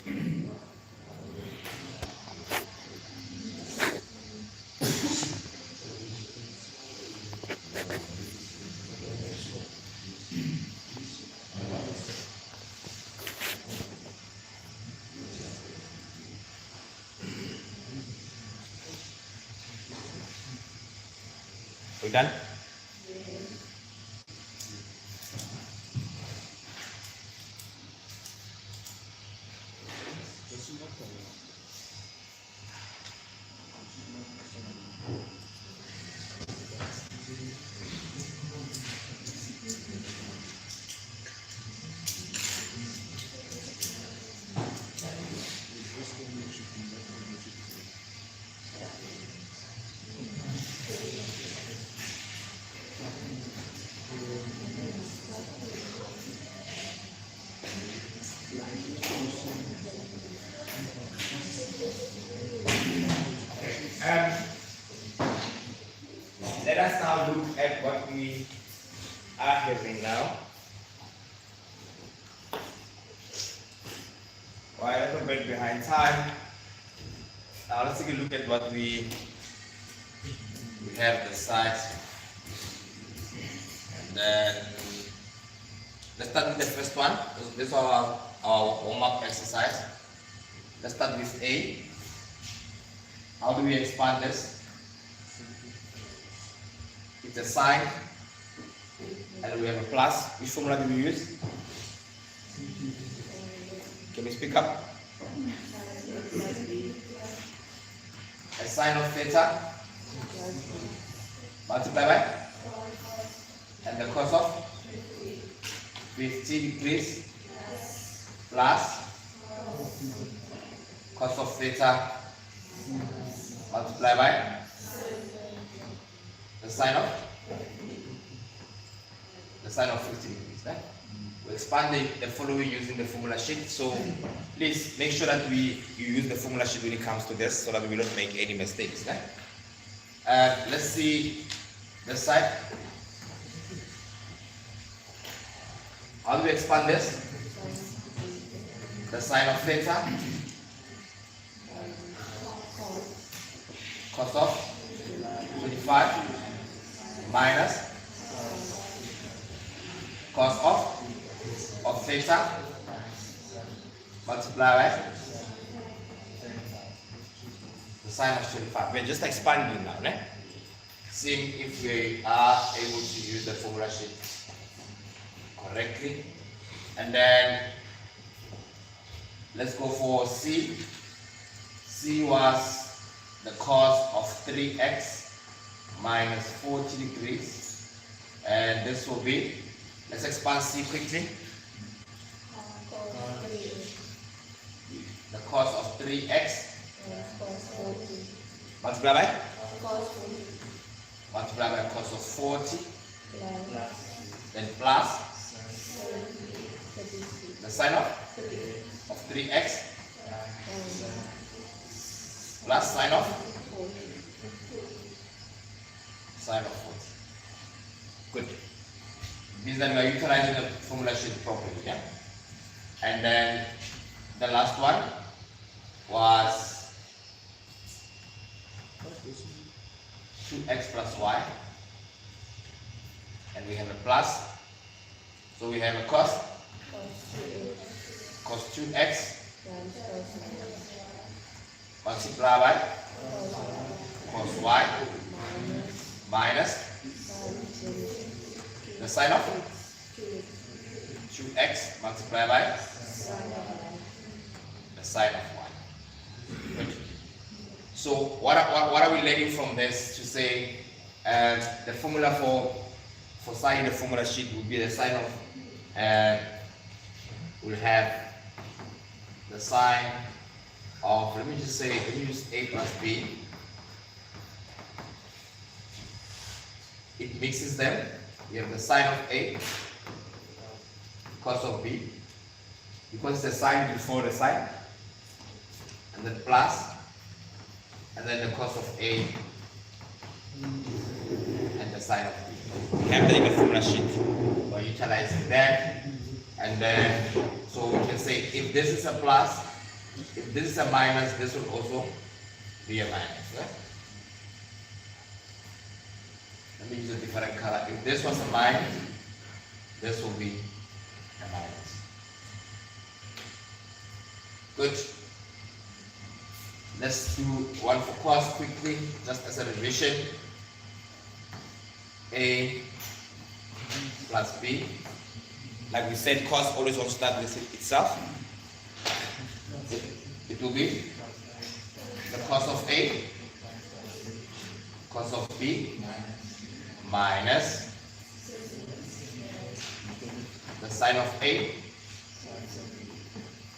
We done? Let us now look at what we are having now. We're a little bit behind time. Now let's take a look at what we have the side. And then let's start with the first one. This is our warm-up exercise. Let's start with A. How do we expand this? It's a sign, and we have a plus. Which formula do we use? Can we speak up? A sine of theta multiplied by, and the cos of 50 degrees plus cos of theta multiplied by the sine of 50 degrees. Right? We expand the following using the formula sheet. So please make sure that you use the formula sheet when it comes to this, so that we don't make any mistakes. Right? Let's see this side. How do we expand this? The sine of theta cos of 25 minus cos of theta multiplied by the sine of 25. We're just expanding now, right? Seeing if we are able to use the formula sheet correctly. And then let's go for C. C was the cos of 3x minus 40 degrees, and this will be, let's expand C quickly. The cos of 3x multiplied by cos of 40, then plus the sine of 3x plus sine of 40. Good. Means that we are utilizing the formula sheet properly. Yeah. And then the last one was 2x plus y, and we have a plus. So we have a cos 2x multiplied by cos y minus the sine of 2x multiplied by the sine of y. Good. So what are we learning from this to say the formula for signing the formula sheet would be the sine of, we'll have the sine of, let me use a plus b. It mixes them. We have the sine of a, cos of b, because it's a sign before the sign, and then plus, and then the cos of a, and the sine of b. We have that in the formula sheet. We're utilizing that, and then so we can say if this is a plus, If this is a minus, this will also be a minus. Right? Let me use a different color. If this was a minus, this will be a minus. Good. Let's do one for cos quickly, just as a revision. A plus B. Like we said, cos always wants to start with itself. It will be the cos of A, cos of B, minus the sine of A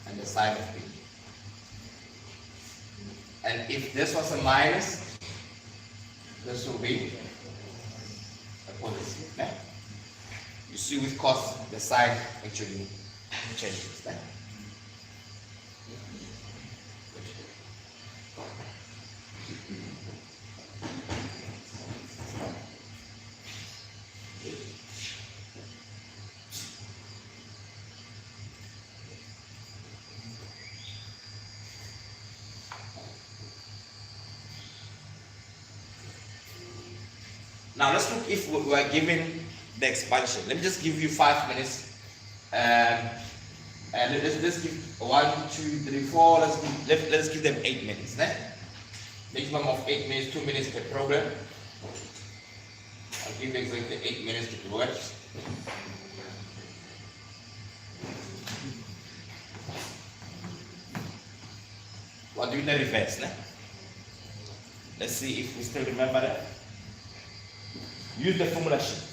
and the sine of B. And if this was a minus, this will be a positive. Okay? You see with cos, the sign actually changes. Okay? Now let's look if we are given the expansion. Let me just give you 5 minutes. And let's give 1, 2, 3, 4. Let's give them 8 minutes. Né? Maximum of 8 minutes, 2 minutes per program. I'll give exactly 8 minutes to do it. We're doing the reverse. Né? Let's see if we still remember that. Use the formula sheet.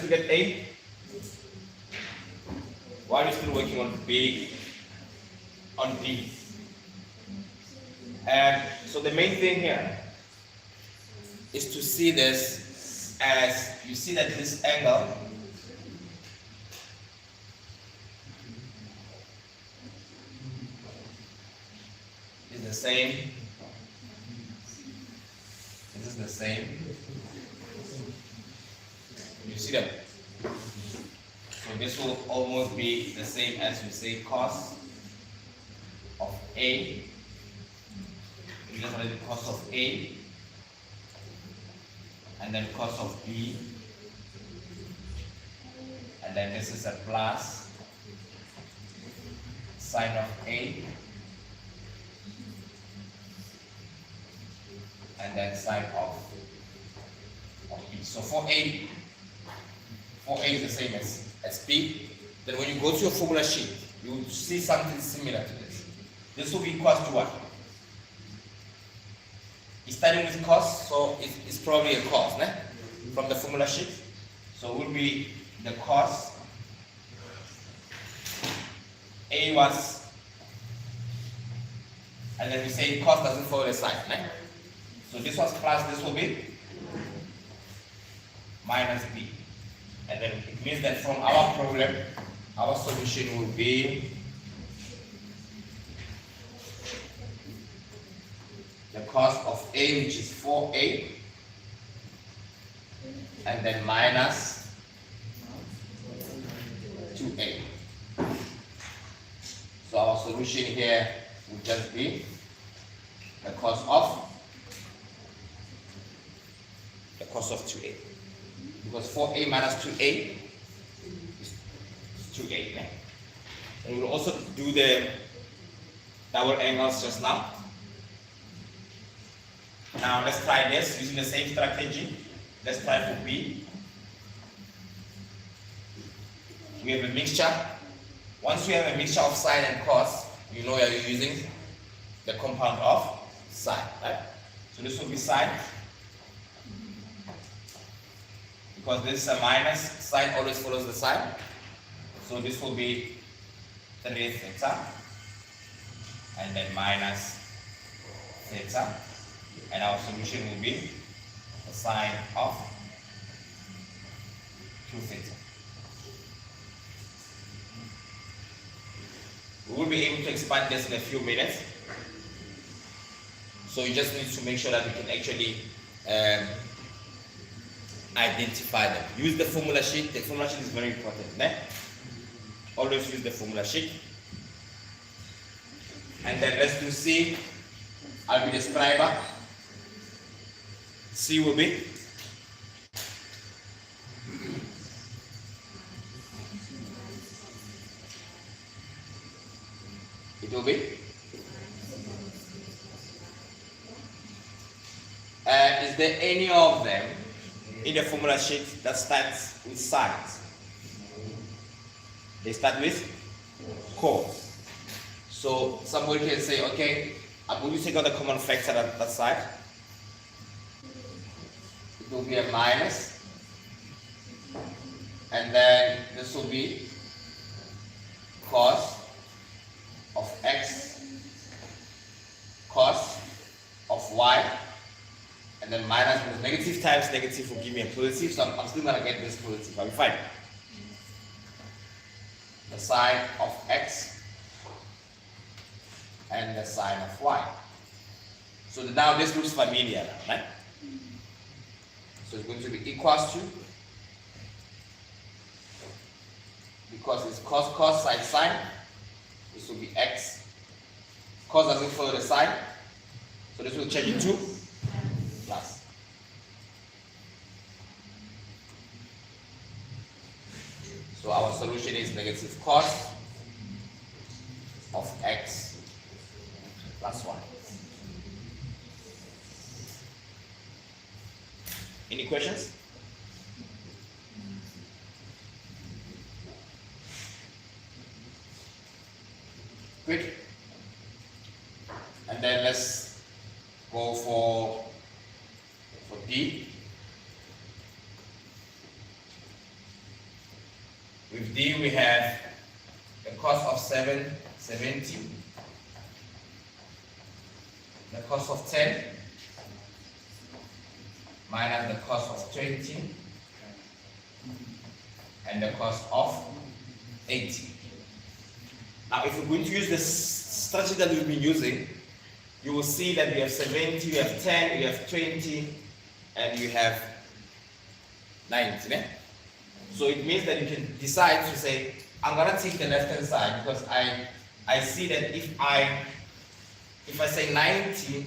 to get A? Why are you still working on B? On B? And so the main thing here is to see this as you see that this angle is the same. This is the same. You see that? So this will almost be the same as you say cos of A. You just write the cos of A, and then cos of B, and then this is a plus sine of A, and then sine of B. So for A is the same as B. Then when you go to your formula sheet, you will see something similar to this. This will be equals to what? It's starting with cos, so it's probably a cos, né? From the formula sheet. So it will be the cos. A was, and then we say cos doesn't follow the sign, né? So this was plus, this will be minus B. And then it means that from our problem, our solution will be the cos of A, which is 4A, and then minus 2A. So our solution here would just be the cos of 2A. Because 4A minus 2A is 2A. Yeah? And we'll also do the double angles just now. Now let's try this using the same strategy. Let's try for B. We have a mixture. Once we have a mixture of sine and cos, you know you're using the compound of sine, right? So this will be sine. Because this is a minus, sine always follows the sine. So this will be 3 theta, and then minus theta, and our solution will be the sine of 2 theta. We will be able to expand this in a few minutes. So you just need to make sure that we can actually identify them. Use the formula sheet. The formula sheet is very important. Né? Always use the formula sheet. And then let's do C. I'll be the scriber. C will be it will be is there any of them in the formula sheet that starts with sines? They start with cos. So somebody can say, okay, I'm going to take out the common factor at that side. It will be a minus, and then this will be cos of x, cos of y, and then minus, because negative times negative will give me a positive, so I'm still going to get this positive. I'll be fine. The sine of x and the sine of y. So now this looks familiar now, right? So it's going to be equals to, because it's cos, sine, this will be x. Cos doesn't follow the sine, so this will change it to plus. So our solution is negative cos of x plus 1. Any questions? Good. And then let's go for D. With D we have the cos of 70, the cos of 10 minus the cos of 20 and the cos of 80. Now if we're going to use the strategy that we've been using, you will see that we have 70, we have 10, we have 20, and you have 90. Eh? So it means that you can decide to say, I'm gonna take the left hand side because I see that if I say 90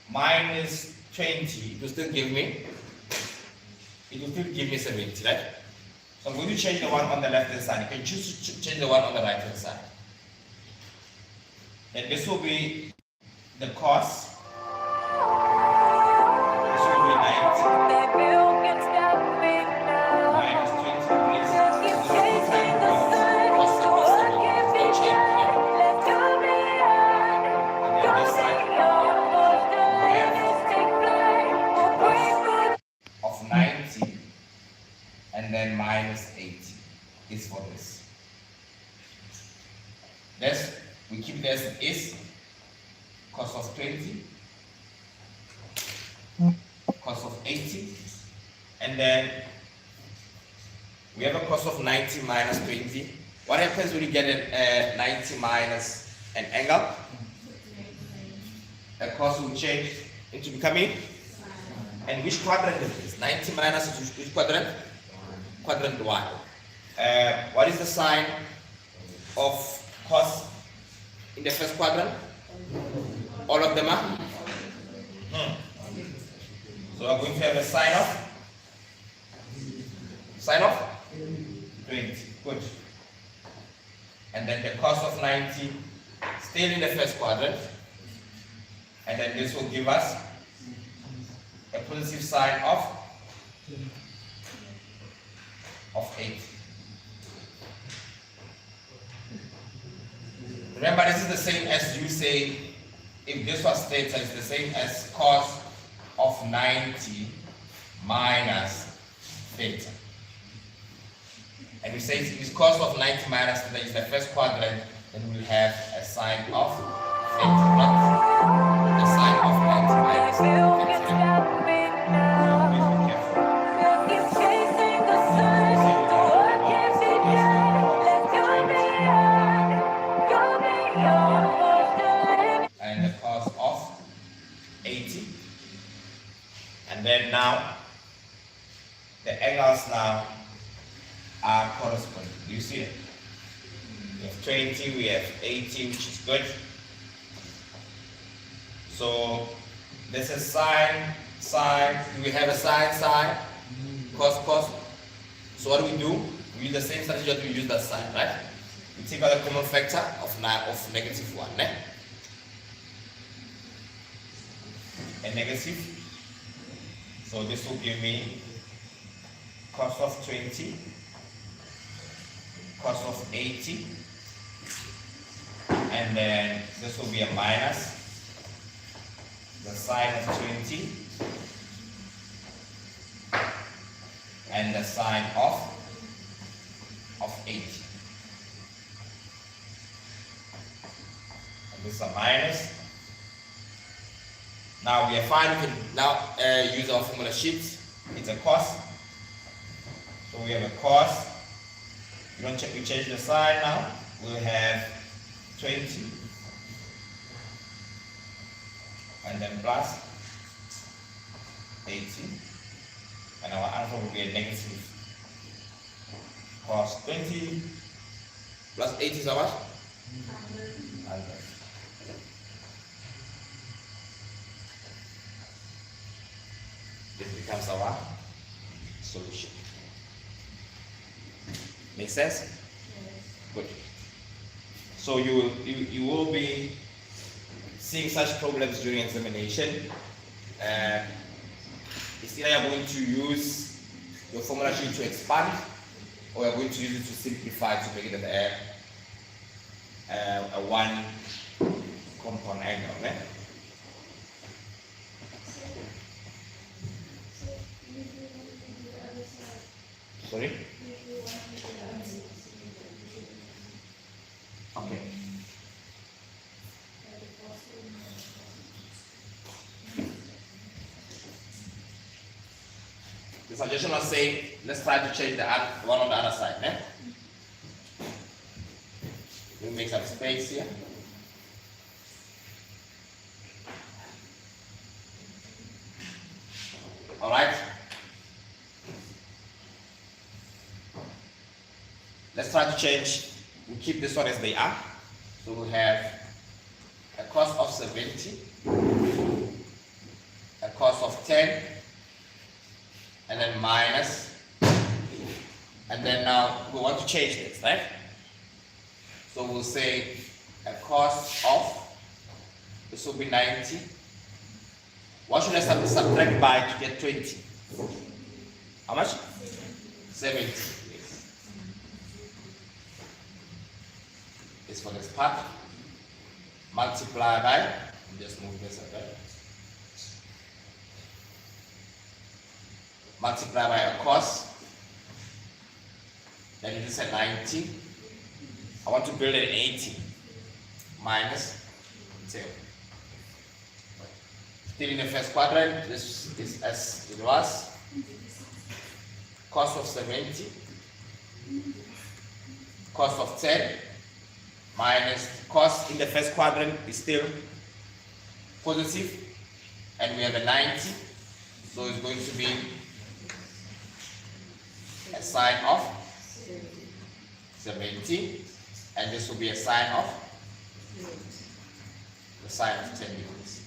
minus 20, it will still give me 70, right? So I'm going to change the one on the left hand side. You can choose to change the one on the right hand side. And this will be the cos. This will be 90. Minus 20 is of 90 and then minus 80 is for this. This we keep this is cos of 20, cos of 80, and then we have a cos of 90 minus 20. What happens when you get a 90 minus an angle? The cos will change into becoming, and which quadrant is this? 90 minus which quadrant? Quadrant 1. What is the sign of cos in the first quadrant? All of them are? So I'm going to have a sign of 20. Good. And then the cos of 90 still in the first quadrant. And then this will give us a positive sign of 8. Remember, this is the same as you say, if this was theta, it's the same as cos of 90 minus theta. And we say if cos of 90 minus theta is the first quadrant, then we'll have a sign of theta, not the sign of 90 minus theta. And the cos of 80. And then now, the angles now are corresponding. Do you see it? We have 20, we have 80, which is good. So this is sine, we have a sine, cos. So what do? We use the same strategy that we use that sine, right? We take out the common factor of negative 1. Eh? A negative. So this will give me cos of 20, cos of 80, and then this will be a minus the sine of 20 and the sine of 80. And this is a minus. Now we are fine. We can now use our formula sheet. It's a cos. So we have a cos. We change the sign now. We'll have 20 and then plus 80, and our answer will be a negative cos 20 plus 80 is how much? 100. This becomes our solution. Make sense? Yes. Good. So you will be seeing such problems during examination. It's either you're going to use your formula sheet to expand, or you're going to use it to simplify to make it a one component angle. Right? Sorry? the suggestion was saying, let's try to change the one on the other side. Eh? We'll make some space here. All right. Let's try to change. We keep this one as they are. So we'll have a cos of 70, a cos of 10, and then minus. And then now we want to change this, right? So we'll say a cos of, this will be 90. What should I subtract by to get 20? How much? 70. Is for this part. Multiply by, just move this up, right? Multiply by a cos. Then it is a 90. I want to build an 80. Minus 10. Still in the first quadrant, this is as it was. Cos of 70. Cos of 10. Minus cos in the first quadrant is still positive, and we have a 90, so it's going to be a sine of 70, and this will be a sine of the sine of 10 degrees.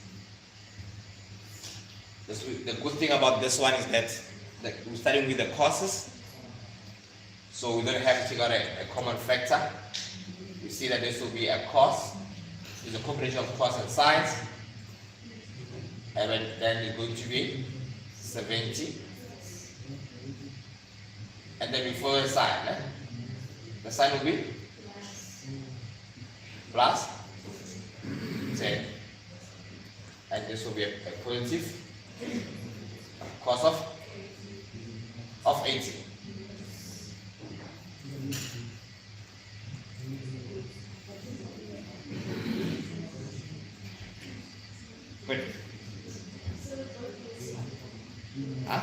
The good thing about this one is that we're starting with the cos's, so we don't have to figure out a common factor. We see that this will be a cos, is a combination of cos and sines, and then it's going to be 70, and then before the sine, the sine will be plus 10, and this will be a positive cos of 80. Good. Huh?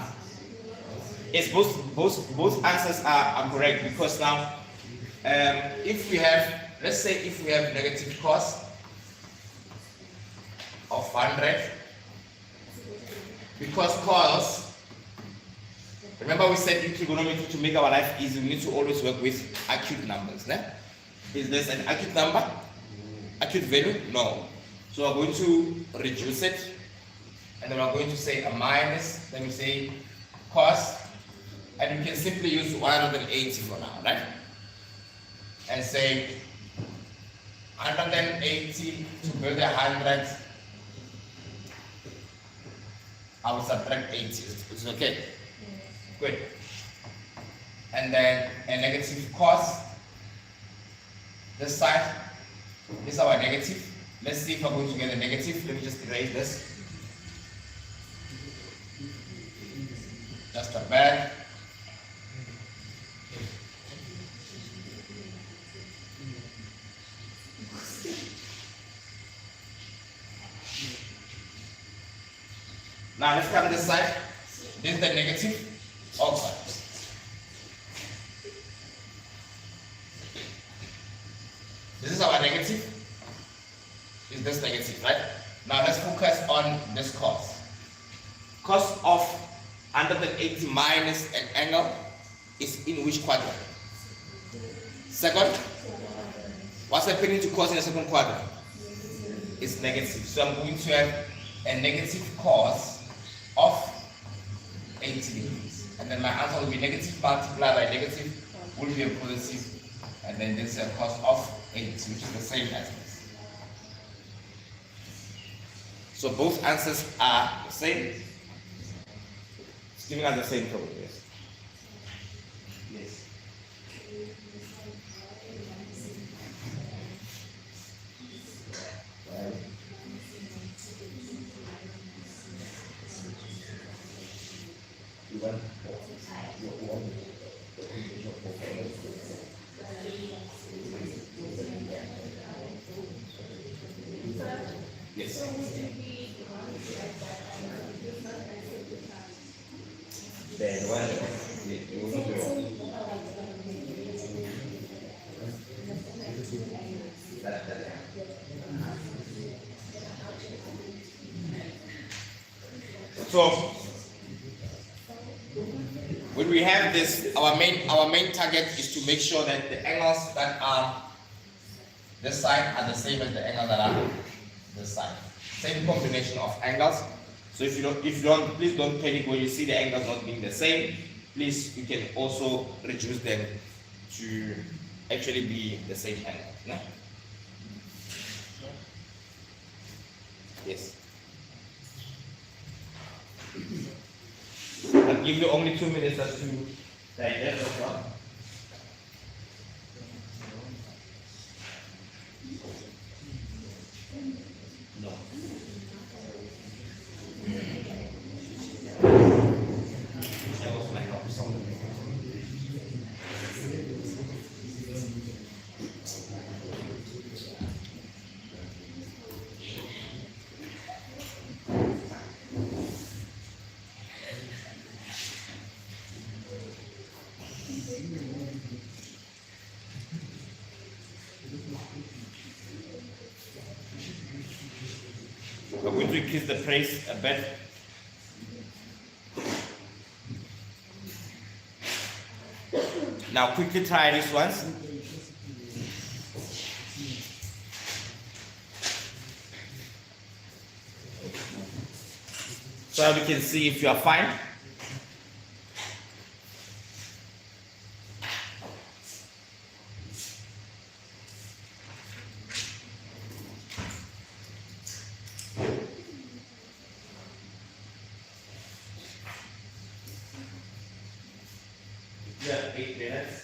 Yes, both answers are correct, because now if we have, let's say if we have negative cos of 100, because cos, remember we said in trigonometry, to make our life easy we need to always work with acute numbers. Né? Is this an acute number? Acute value? No. So we're going to reduce it, and then we're going to say a minus, then we say cos, and we can simply use 180 for now, right? And say 180 to build 100, I will subtract 80, it's okay? Good. And then a negative cos, this side, this is our negative. Let's see if I'm going to get a negative. Let me just erase this. Just a bad. Now let's come this side. This is the negative. Okay. This is our negative. Is this negative, right? Now let's focus on this cos. Cos of 180 minus an angle is in which quadrant? Second? What's happening to cos in the second quadrant? It's negative. So I'm going to have a negative cos of 80 degrees. And then my answer will be negative multiplied by negative will be a positive. And then this is a cos of 80, which is the same as this. So both answers are the same. It's giving us the same problem, yes. Yes. Yes. The one you need to roll. So when we have this, our main target is to make sure that the angles that are this side are the same as the angles that are this side. Same combination of angles. So if you don't, please don't panic when you see the angles not being the same. Please, you can also reduce them to actually be the same angle. No? Yes. I'll give you only 2 minutes just to digest as well. No. That was my help. We're going to increase the pace a bit. Now quickly try this once. So we can see if you are fine. You have 8 minutes.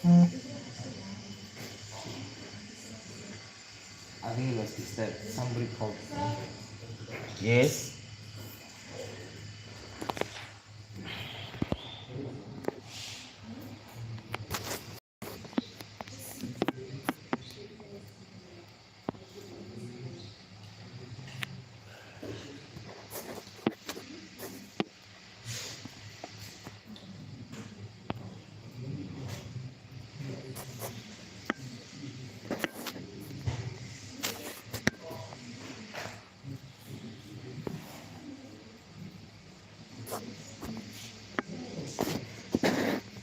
I think it was disturbed. Somebody called. Yes.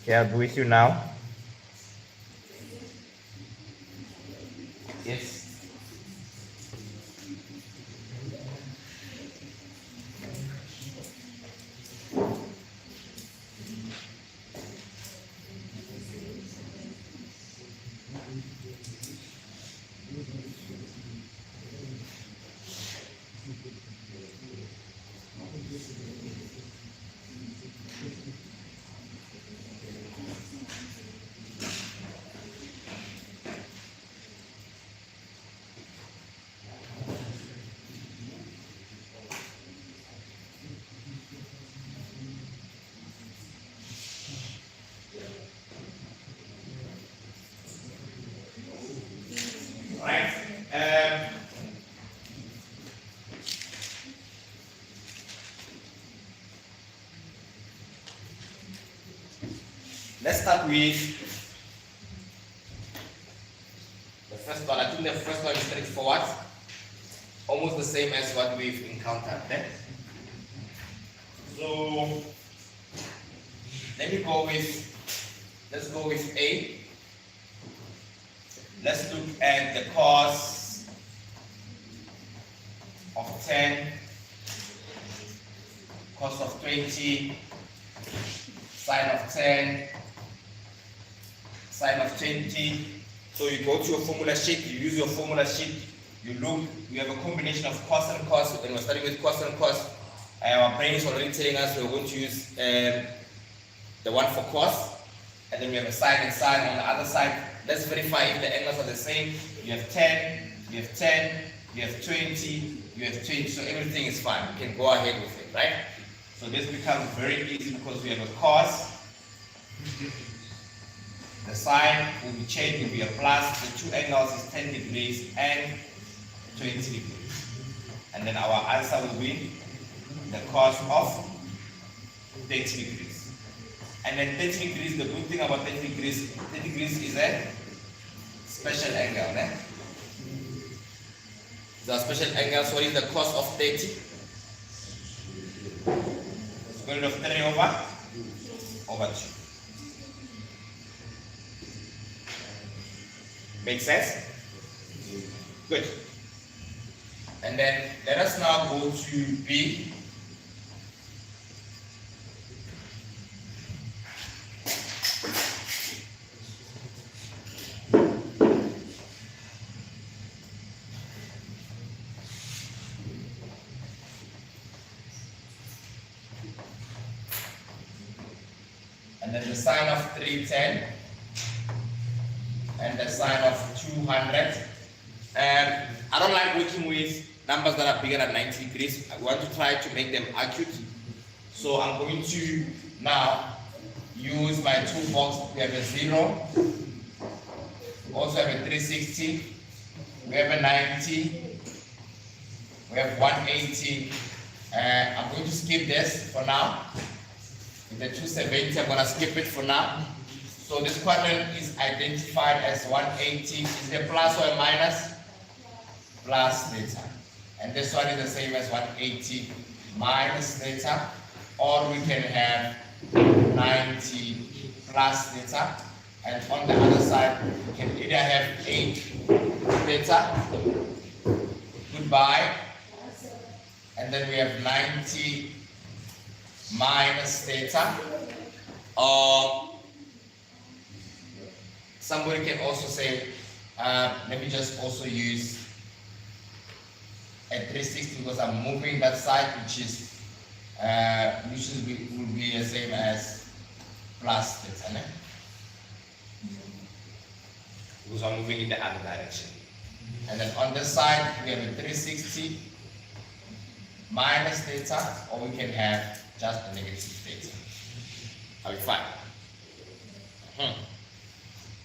Okay, I'll be with you now. Yes. Right. Let's start with the first one. I think the first one is straightforward, almost the same as what we've encountered there. So let's go with A. Let's look at the cos of 10, cos of 20, sine of 10, sine of 20. So you go to your formula sheet, you use your formula sheet, you look, you have a combination of cos and cos, and we're starting with cos and cos. Our brain is already telling us we're going to use the one for cos, and then we have a sine and sine on the other side. Let's verify if the angles are the same. You have 10, you have 10, you have 20, you have 20, so everything is fine. You can go ahead with it, right? So this becomes very easy because we have a cos. The sine will be changed, will be a plus. The two angles is 10 degrees and 20 degrees. And then our answer will be the cos of 30 degrees. And then 30 degrees, the good thing about 30 degrees is a special angle. Eh? The special angle, so what is the cos of 30? Square root of 3 over 2. Make sense? Good. And then let us now go to B. And then the sine of 310 and the sine of 200. I don't like working with numbers that are bigger than 90 degrees. I want to try to make them acute. So I'm going to now use my toolbox. We have a 0, we also have a 360, we have a 90, we have 180. I'm going to skip this for now. With the 270, I'm going to skip it for now. So this quadrant is identified as 180. Is it a plus or a minus? Plus theta. And this one is the same as 180 minus theta. Or we can have 90 plus theta. And on the other side, we can either have 8 theta. Goodbye. And then we have 90 minus theta. Or somebody can also say, let me just also use a 360 because I'm moving that side, which will be the same as plus theta. because I'm moving in the other direction. And then on this side, we have a 360 minus theta, or we can have just a negative theta. Are we fine?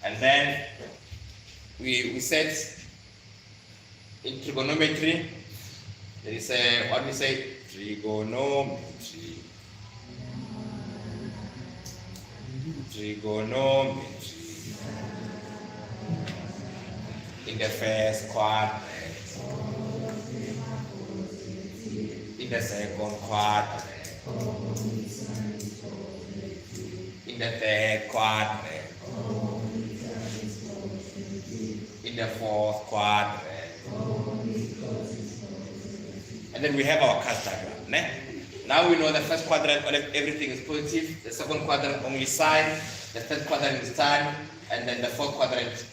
And then we said in trigonometry, there is a, what we say, trigonometry. In the first quadrant, in the second quadrant, in the third quadrant, in the fourth quadrant, and then we have our cast diagram. Now we know the first quadrant, everything is positive, the second quadrant only sine, the third quadrant is tan, and then the fourth quadrant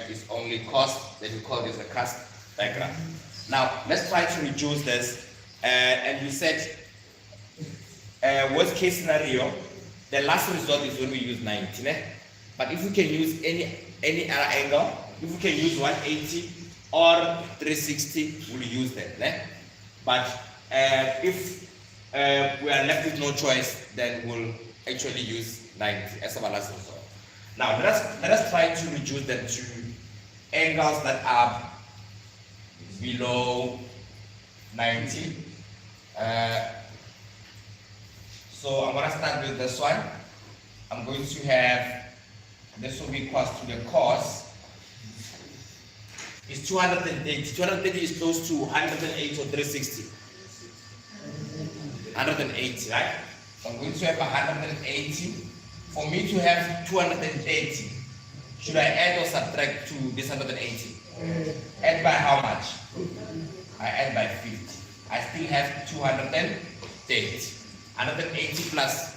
is only cos. Then we call this the cast diagram. Now let's try to reduce this, and we said worst case scenario, the last result is when we use 90. But if we can use any other angle, if we can use 180 or 360, we'll use that. But if we are left with no choice, then we'll actually use 90 as our last result. Now let us try to reduce them to angles that are below 90. So I'm going to start with this one. I'm going to have, this will be equals to the cos. It's 230. 230 is close to 108 or 360. 180, right? So I'm going to have 180. For me to have 230, should I add or subtract to this 180? Add by how much? I add by 50. I still have 230. 180 plus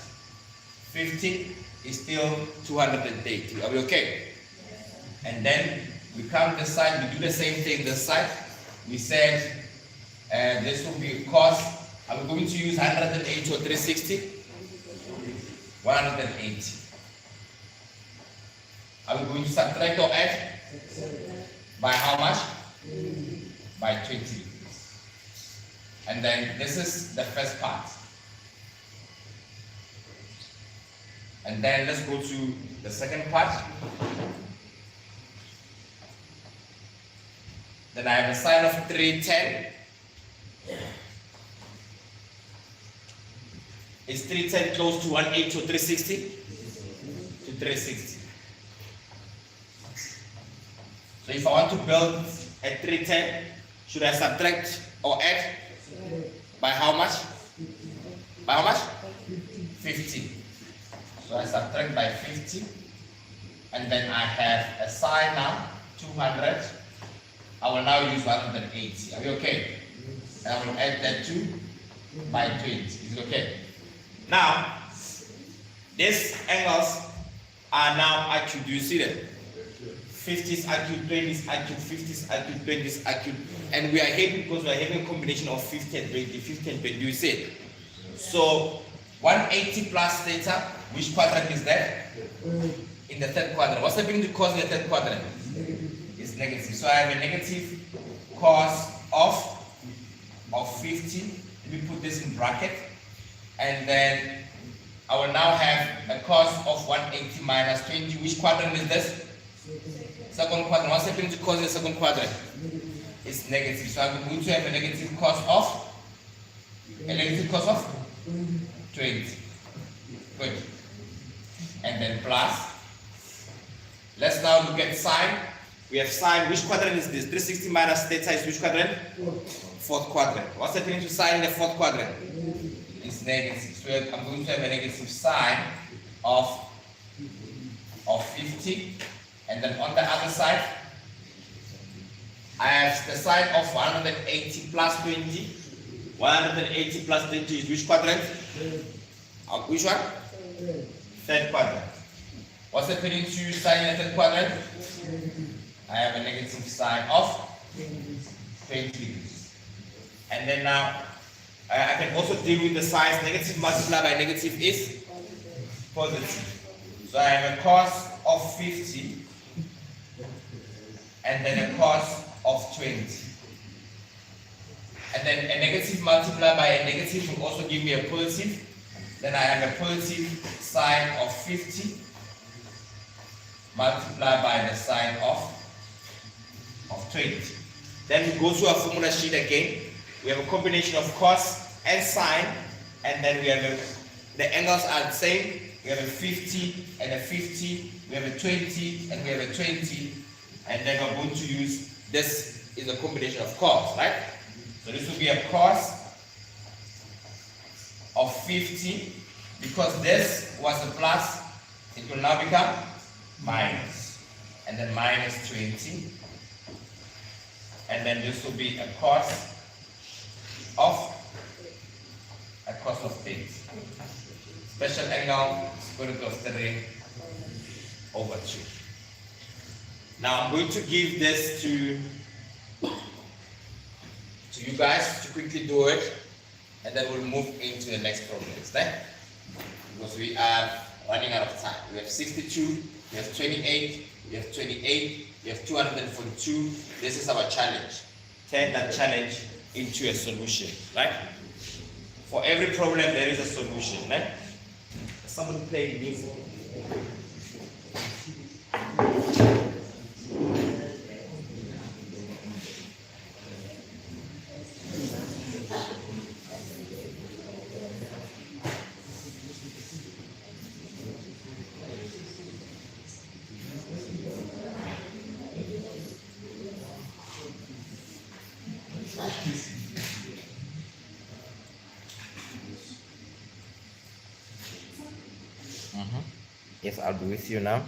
50 is still 230. Are we okay? And then we come this side, we do the same thing this side. We said this will be cos. Are we going to use 180 or 360? 180. Are we going to subtract or add? By how much? By 20 degrees. And then this is the first part. And then let's go to the second part. Then I have a sine of 310. Is 310 close to 180 to 360? To 360. So if I want to build a 310, should I subtract or add? By how much? By how much? 50. So I subtract by 50. And then I have a sine now, 200. I will now use 180. Are we okay? And I will add that to by 20. Is it okay? Now, these angles are now acute. Do you see them? 50 is acute, 20 is acute, 50 is acute, 20 is acute. And we are having, because we are having a combination of 50 and 20, 50 and 20. Do you see it? So, 180 plus theta, which quadrant is that? In the third quadrant. What's happening to cos in the third quadrant? It's negative. So I have a negative cos of 50. Let me put this in bracket. And then I will now have a cos of 180 minus 20. Which quadrant is this? Second quadrant. What's happening to cos in the second quadrant? It's negative. So I'm going to have a negative cos of 20. Good. And then plus. Let's now look at sine. We have sine. Which quadrant is this? 360 minus theta is which quadrant? Fourth quadrant. What's happening to sine in the fourth quadrant? It's negative. So I'm going to have a negative sine of 50. And then on the other side, I have the sine of 180 plus 20. 180 plus 20 is which quadrant? Which one? Third quadrant. What's happening to sine in the third quadrant? I have a negative sine of 20 degrees. And then now, I can also deal with the signs. Negative multiplied by negative is positive. So I have a cos of 50 and then a cos of 20. And then a negative multiplied by a negative will also give me a positive. Then I have a positive sine of 50 multiplied by the sine of 20. Then we go to our formula sheet again. We have a combination of cos and sine, and then we have the angles are the same. We have a 50 and a 50, we have a 20 and we have a 20, and then we're going to use this is a combination of cos, right? So this will be a cos of 50, because this was a plus, it will now become minus, and then minus 20, and then this will be a cos of 8. Special angle square root of 3 over 2. Now I'm going to give this to you guys to quickly do it, and then we'll move into the next problem, right? Because we are running out of time. We have 62, we have 28, we have 28, we have 242. This is our challenge. Turn that challenge into a solution, right? For every problem there is a solution, right? Somebody play music. Yes, I'll be with you now.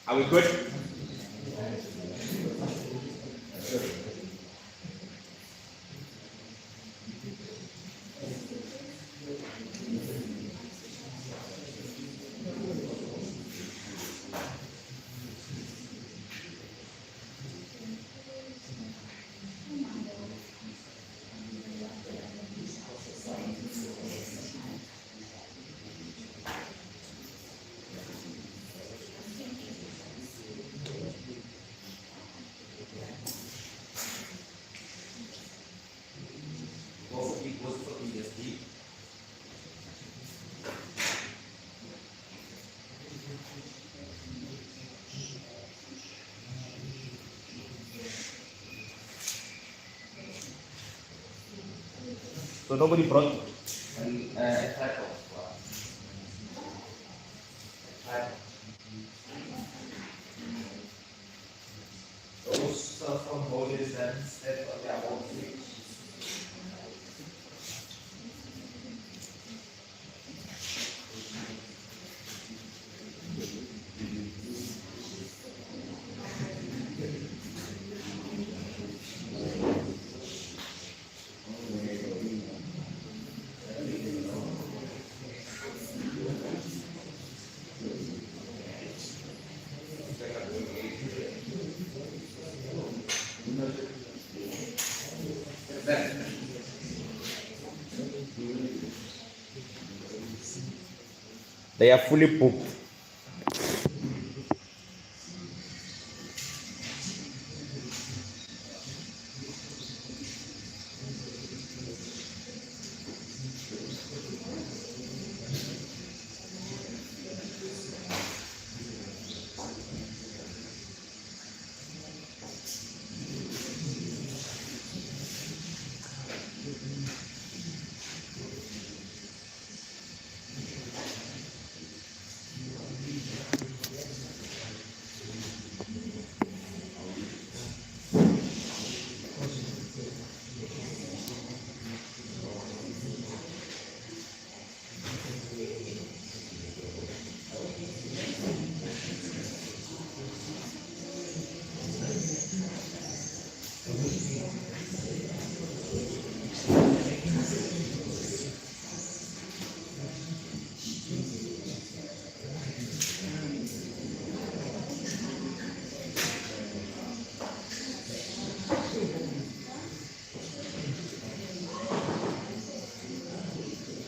Are we good? So nobody brought a type of those from holders and instead of their own. They are fully booked.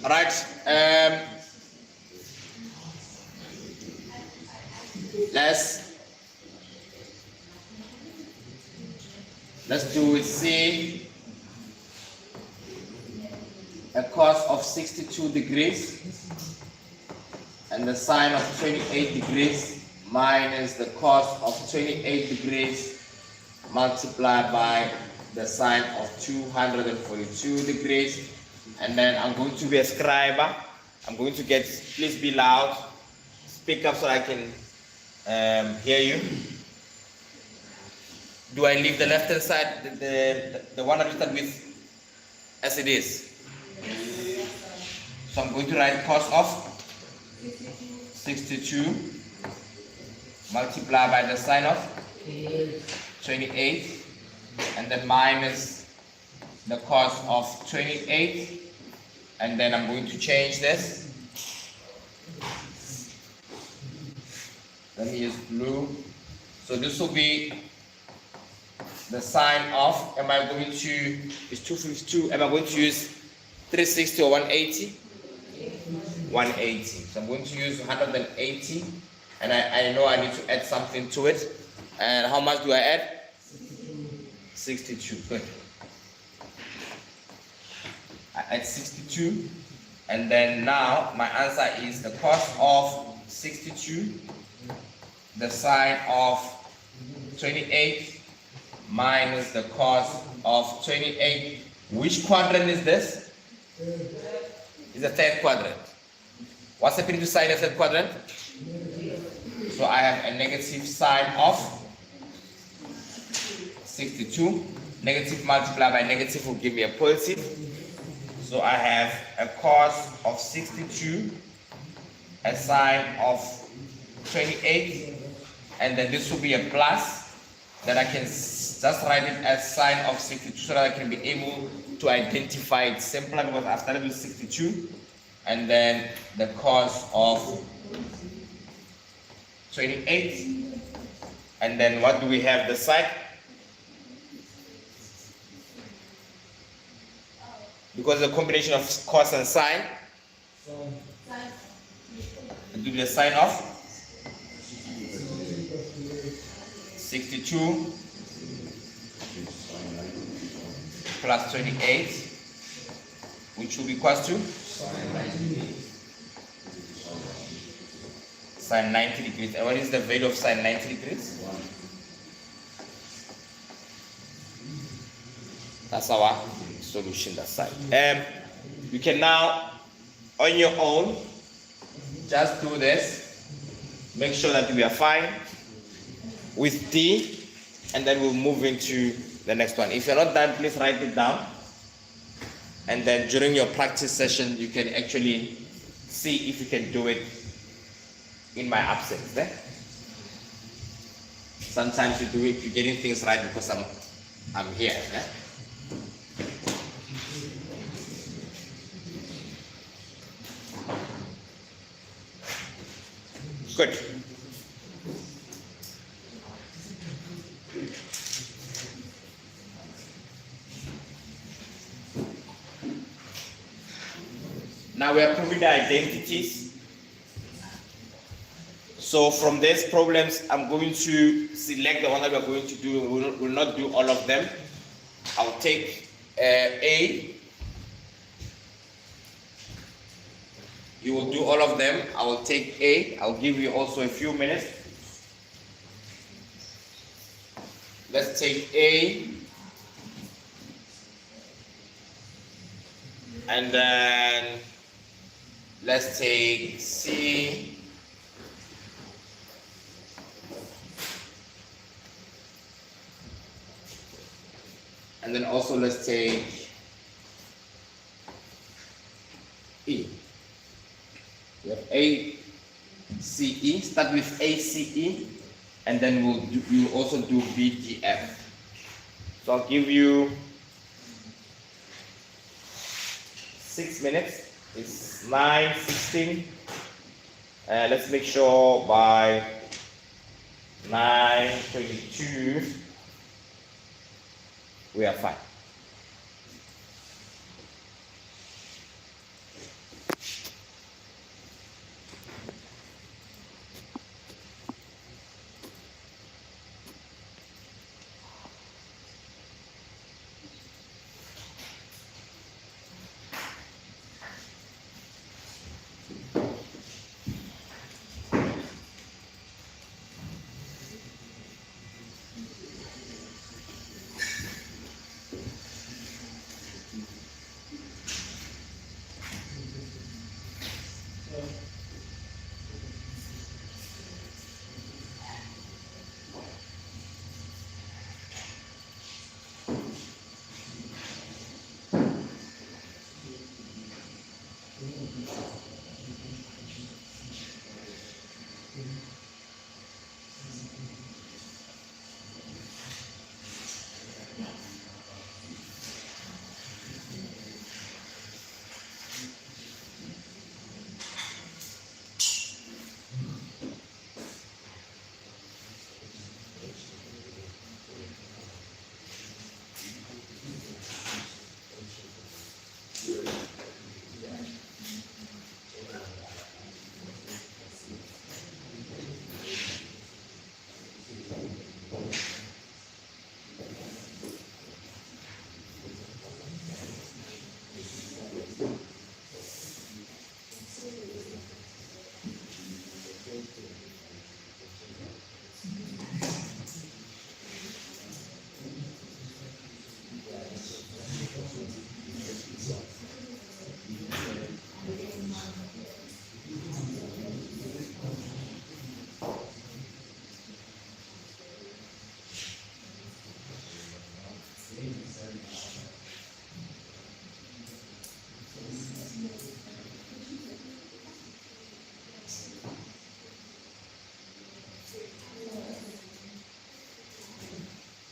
Right. Let's do it. See, a cos of 62 degrees and the sine of 28 degrees minus the cos of 28 degrees multiplied by the sine of 242 degrees. And then I'm going to be a scribe. I'm going to get, please be loud, speak up so I can hear you. Do I leave the left hand side, the one that we start with, as it is? So I'm going to write cos of 62 multiplied by the sine of 28 and then minus the cos of 28, and then I'm going to change this. Let me use blue. So this will be the sine of, am I going to, it's 252, am I going to use 360 or 180? 180. So I'm going to use 180, and I know I need to add something to it. And how much do I add? 62. Good. I add 62, and then now my answer is the cos of 62, the sine of 28 minus the cos of 28. Which quadrant is this? It's the third quadrant. What's happening to sine of the third quadrant? So I have a negative sine of 62. Negative multiplied by negative will give me a positive. So I have a cos of 62, a sine of 28, and then this will be a plus. Then I can just write it as sine of 62 so that I can be able to identify it simpler, because I started with 62, and then the cos of 28, and then what do we have the sine? Because the combination of cos and sine, it will be a sine of 62 plus 28, which will be equal to sine 90 degrees. And what is the value of sine 90 degrees? That's our solution that side. You can now, on your own, just do this. Make sure that we are fine with D, and then we'll move into the next one. If you're not done, please write it down. And then during your practice session, you can actually see if you can do it in my absence. Eh? Sometimes you're getting things right because I'm here. Eh? Good. Now we are proving the identities. So from these problems, I'm going to select the one that we are going to do. We will not do all of them. I'll take A. You will do all of them. I will take A. I'll give you also a few minutes. Let's take A. And then let's take C. And then also let's take E. We have A, C, E. Start with A, C, E, and then we'll also do B, D, F. So I'll give you 6 minutes. It's 9:16. Let's make sure by 9:22 we are fine.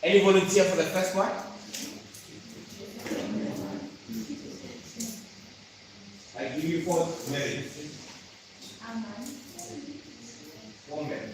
Any volunteer for the first one? I give you 4 minutes. 4 minutes.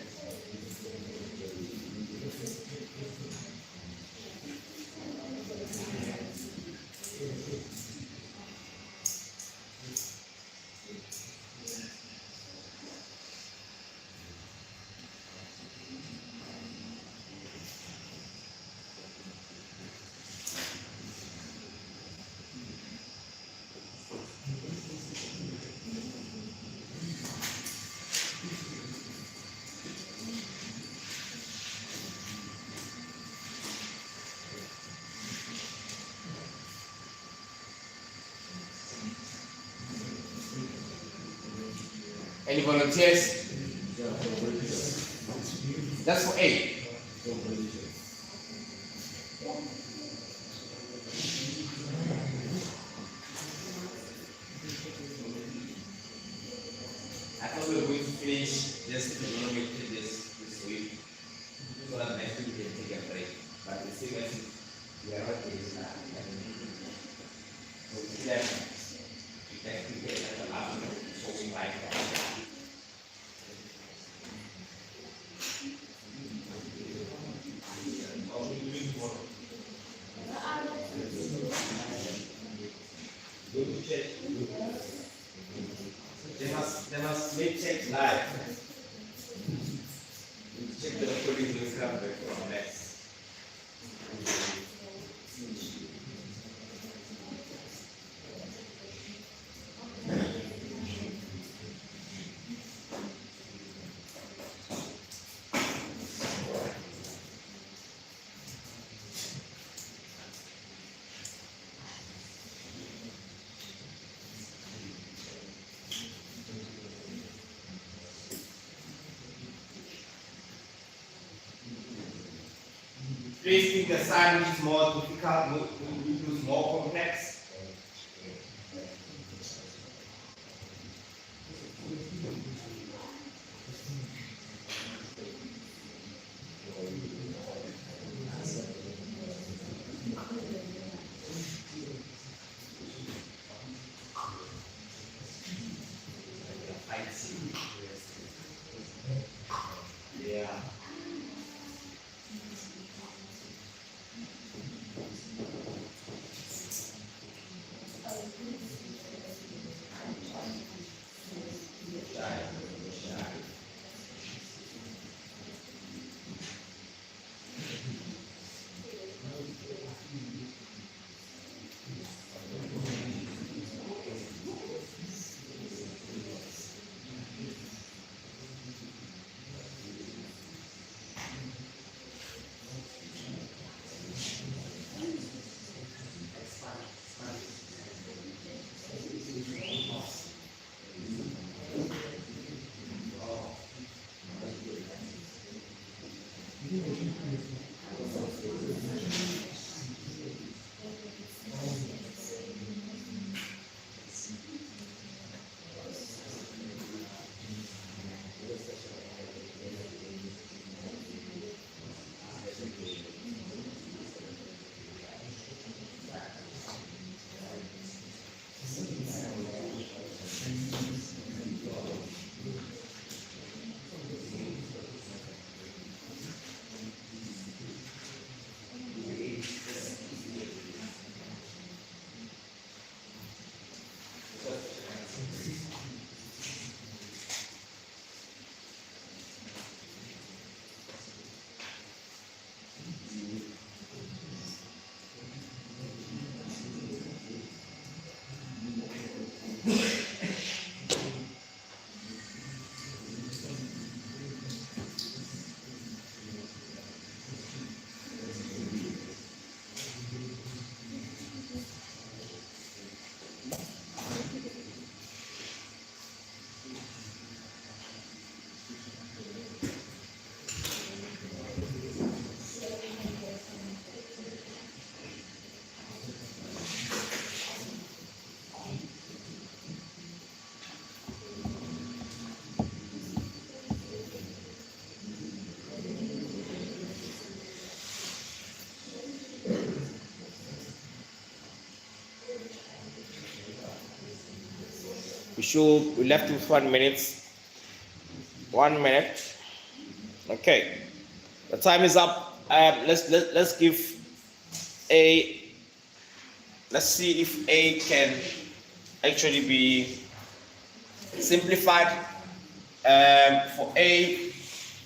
Any volunteers? That's for A. I thought we were going to finish this trigonometry this week, so that next week we can take a break. But the same as we are not doing that. So we can get at the last minute, so we like that. Go to check. may take live. Check the recording will come back from next. Please think the sign is more difficult, more complex. Yeah. We left with 1 minute. 1 minute. Okay. The time is up. Let's give A. Let's see if A can actually be simplified. For A,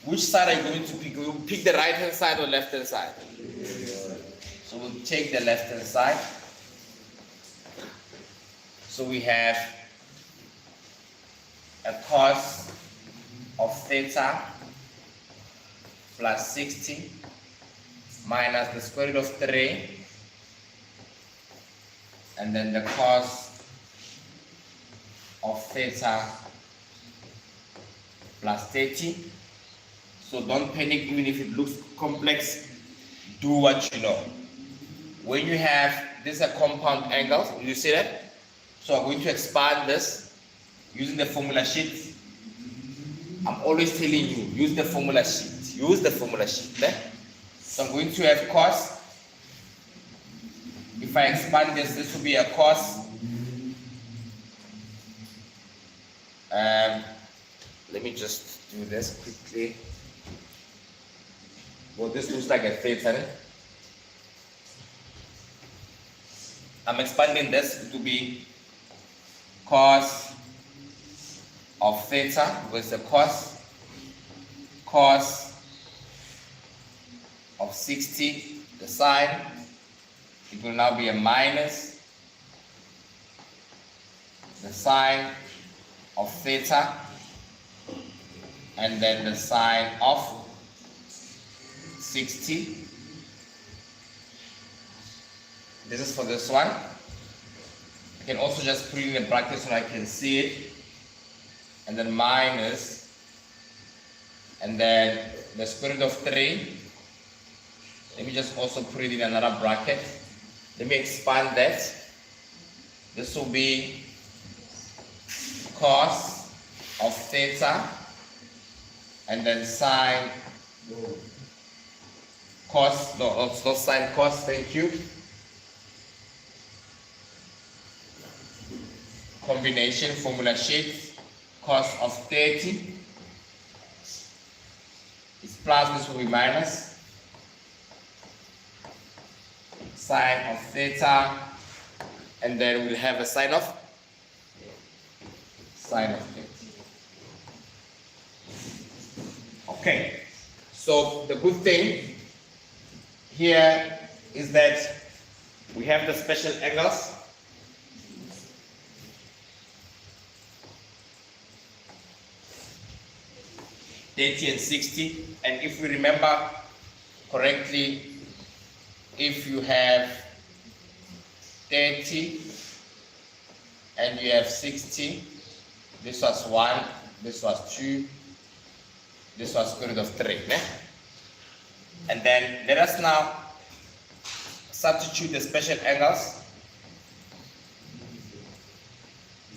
which side are you going to pick? We'll pick the right hand side or left hand side. So we'll take the left hand side. So we have a cos of theta plus 60 minus the square root of 3, and then the cos of theta plus 30. So don't panic even if it looks complex. Do what you know. When you have this a compound angle, you see that? So I'm going to expand this using the formula sheet. I'm always telling you, use the formula sheet. Use the formula sheet. Eh? So I'm going to have cos. If I expand this, this will be a cos. Let me just do this quickly. Well, this looks like a theta. I'm expanding this to be cos of theta with the cos of 60, the sine, it will now be a minus the sine of theta, and then the sine of 60. This is for this one. I can also just put in a bracket so I can see it, and then minus, and then the square root of 3. Let me just also put it in another bracket. Let me expand that. This will be cos of theta, and then sine cos, no, it's not sine cos, thank you. Combination formula sheet, cos of 30 is plus, this will be minus sine of theta, and then we'll have a sine of 30. Okay, so the good thing here is that we have the special angles. $30 and $60, and if we remember correctly, if you have 30 and you have 60, this was 1, this was 2, this was square root of 3. Ne? And then let us now substitute the special angles.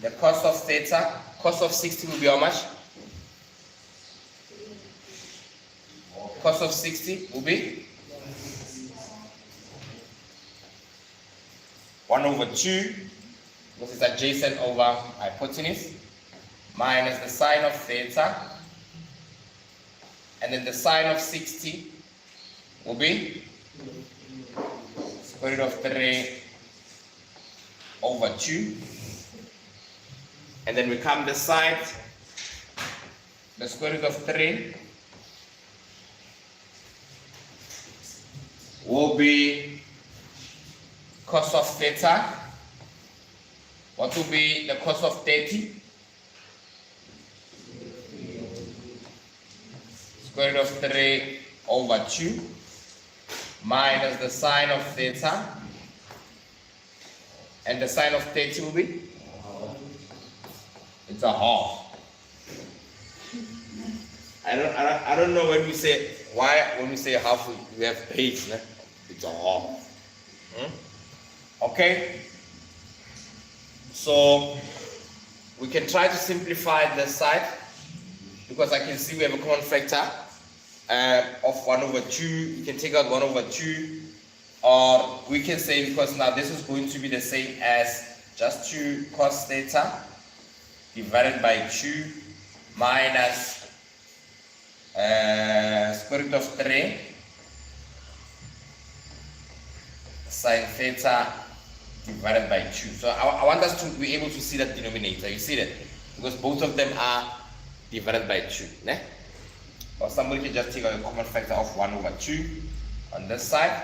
The cos of theta, cos of 60 will be how much? Cos of 60 will be 1 over 2, because it's adjacent over hypotenuse, minus the sine of theta, and then the sine of 60 will be square root of 3 over 2, and then we come this side, the square root of 3 will be cos of theta. What will be the cos of 30? Square root of 3 over 2 minus the sine of theta, and the sine of 30 will be? It's a half. I don't know when we say when we say half we have page, né? It's a half. Okay, so we can try to simplify this side, because I can see we have a common factor of 1 over 2. You can take out 1 over 2, or we can say, because now this is going to be the same as just 2 cos theta divided by 2 minus square root of 3 sine theta divided by 2. So I want us to be able to see that denominator. You see that? Because both of them are divided by 2. Ne? Or somebody can just take a common factor of 1 over 2 on this side.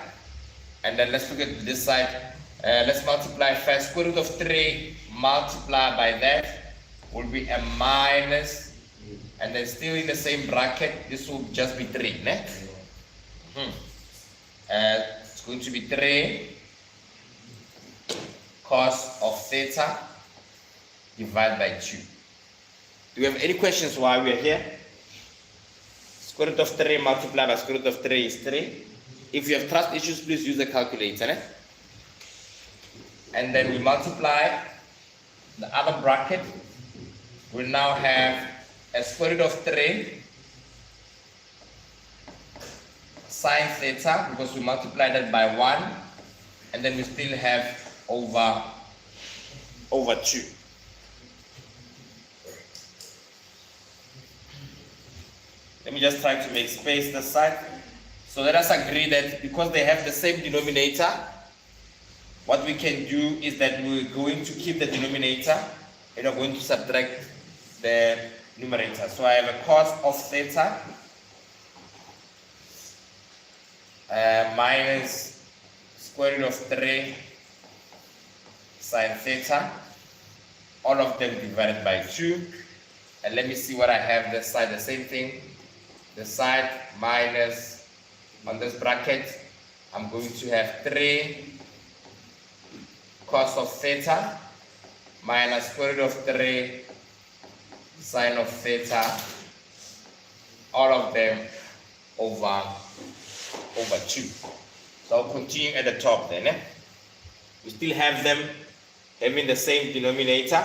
And then let's look at this side. Let's multiply first. Square root of 3 multiplied by that will be a minus, and then still in the same bracket, this will just be 3. Ne? It's going to be 3 cos of theta divided by 2. Do you have any questions while we are here? Square root of 3 multiplied by square root of 3 is 3. If you have trust issues, please use the calculator. Ne? And then we multiply the other bracket. We'll now have a square root of 3 sine theta, because we multiply that by 1, and then we still have over 2. Let me just try to make space this side. So let us agree that because they have the same denominator, what we can do is that we're going to keep the denominator and we're going to subtract the numerator. So I have a cos of theta minus square root of 3 sine theta, all of them divided by 2. And let me see what I have this side, the same thing. The side minus, on this bracket, I'm going to have 3 cos of theta minus square root of 3 sine of theta, all of them over 2. So I'll continue at the top then. We still have them having the same denominator.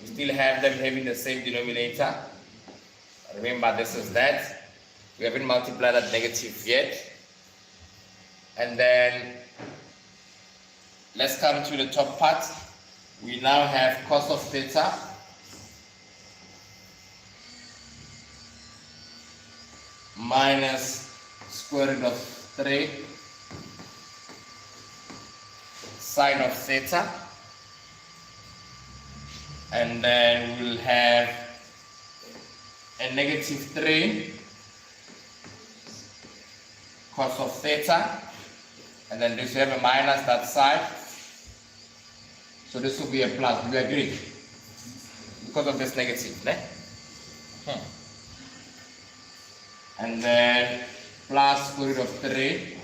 We still have them having the same denominator. Remember, this is that. We haven't multiplied that negative yet. And then let's come to the top part. We now have cos of theta minus square root of 3 sine of theta, and then we'll have a negative 3 cos of theta, and then this will have a minus that side, so this will be a plus. Do you agree? Because of this negative, né? And then plus square root of 3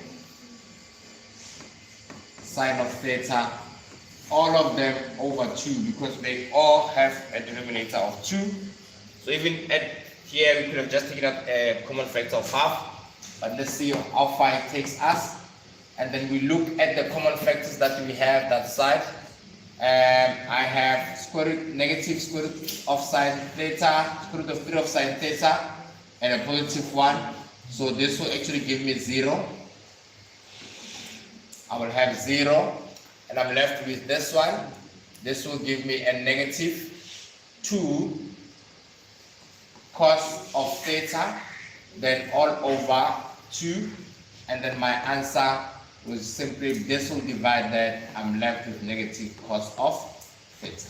sine of theta, all of them over 2, because they all have a denominator of 2. So even at here we could have just taken out a common factor of half, but let's see how far it takes us. And then we look at the common factors that we have that side. I have negative square root of sine theta, square root of 3 of sine theta, and a positive 1. So this will actually give me 0. I will have 0, and I'm left with this one. This will give me a negative 2 cos of theta, then all over 2, and then my answer will simply, this will divide that, I'm left with negative cos of theta.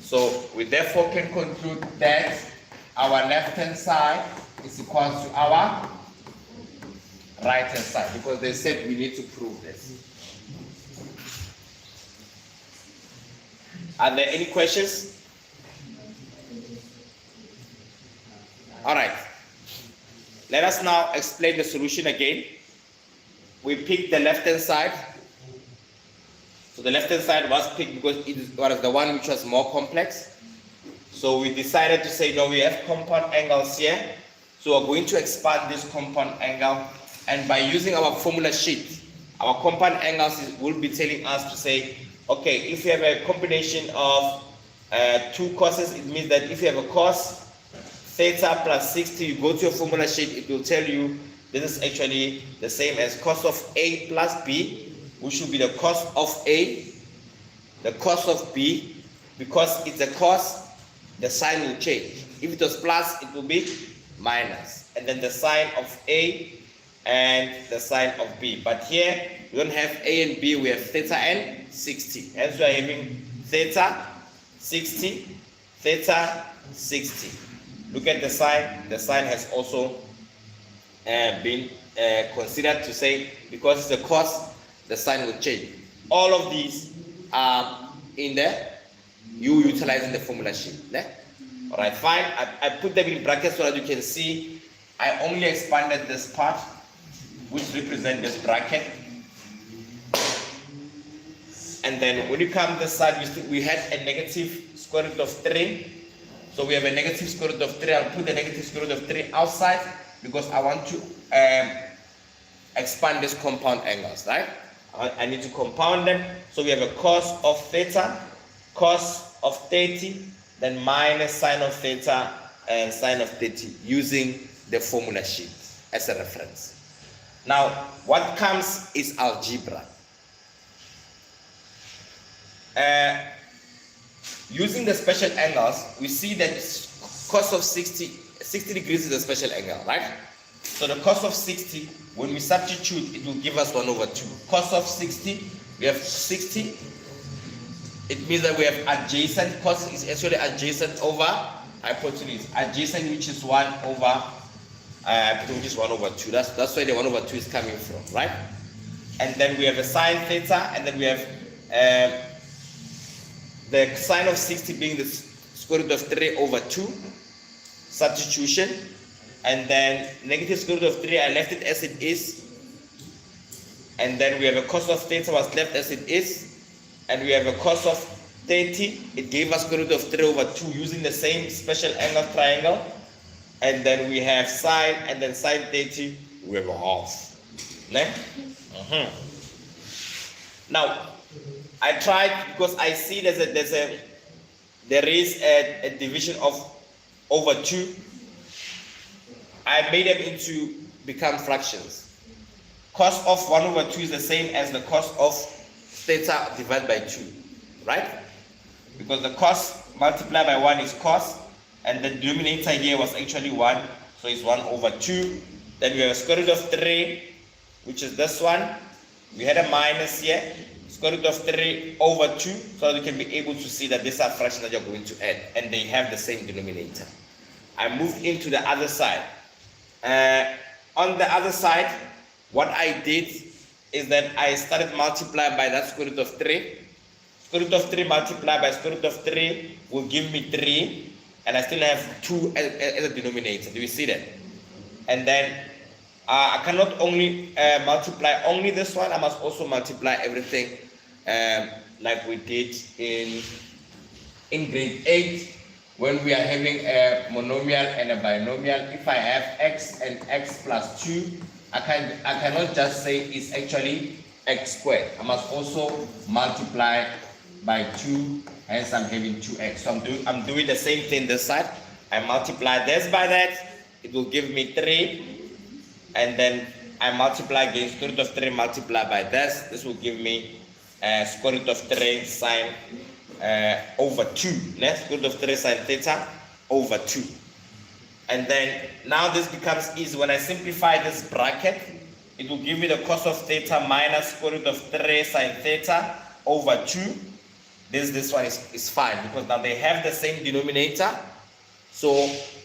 So we therefore can conclude that our left hand side is equal to our right hand side, because they said we need to prove this. Are there any questions? All right. Let us now explain the solution again. We picked the left hand side. So the left hand side was picked because it was the one which was more complex. So we decided to say, no, we have compound angles here. So we're going to expand this compound angle. And by using our formula sheet, our compound angles will be telling us to say, okay, if you have a combination of 2 coses, it means that if you have a cos theta plus 60, you go to your formula sheet, it will tell you this is actually the same as cos of A plus B, which should be the cos of A, the cos of B. Because it's a cos, the sign will change. If it was plus, it will be minus. And then the sign of A and the sign of B. But here, we don't have A and B, we have theta and 60. Hence we are having theta, 60, theta, 60. Look at the sign. The sign has also been considered to say, because it's a cos, the sign will change. All of these are in the, you utilizing the formula sheet. All right, fine. I put them in brackets so that you can see. I only expanded this part, which represents this bracket. And then when you come this side, we had a negative square root of 3. So we have a negative square root of 3. I'll put the negative square root of 3 outside because I want to expand these compound angles, right? I need to compound them. So we have a cos of theta, cos of 30, then minus sine of theta and sine of 30 using the formula sheet as a reference. Now, what comes is algebra. Using the special angles, we see that cos of 60 degrees is a special angle, right? So the cos of 60, when we substitute, it will give us 1 over 2. Cos of 60, we have 60 It means that we have adjacent. Cos is actually adjacent over hypotenuse. Adjacent, which is 1 over which is 1 over 2. That's where the 1 over 2 is coming from, right? And then we have a sine theta, and then we have the sine of 60 being the square root of 3 over 2. Substitution. And then negative square root of 3, I left it as it is. And then we have a cos of theta was left as it is. And we have a cos of 30. It gave us square root of 3 over 2 using the same special angle triangle. And then we have sine, and then sine 30, we have a half. Now, I tried, because I see there is a division of over 2. I made them into become fractions. Cos of 1 over 2 is the same as the cos of theta divided by 2, right? Because the cos multiplied by 1 is cos, and the denominator here was actually 1, so it's 1 over 2. Then we have a square root of 3, which is this one. We had a minus here, square root of 3 over 2, so that you can be able to see that these are fractions that you're going to add, and they have the same denominator. I moved into the other side. On the other side, what I did is that I started multiplying by that square root of 3. Square root of 3 multiplied by square root of 3 will give me 3, and I still have 2 as a denominator. Do you see that? And then I cannot only multiply only this one, I must also multiply everything like we did in grade 8 when we are having a monomial and a binomial. If I have x and x plus 2, I cannot just say it's actually x squared. I must also multiply by 2, hence I'm having 2x. So I'm doing the same thing this side. I multiply this by that, it will give me 3. And then I multiply again, square root of 3 multiplied by this. This will give me square root of 3 sine over 2. Square root of 3 sine theta over 2. And then now this becomes easy. When I simplify this bracket, it will give me the cos of theta minus square root of 3 sine theta over 2. This one is fine, because now they have the same denominator. So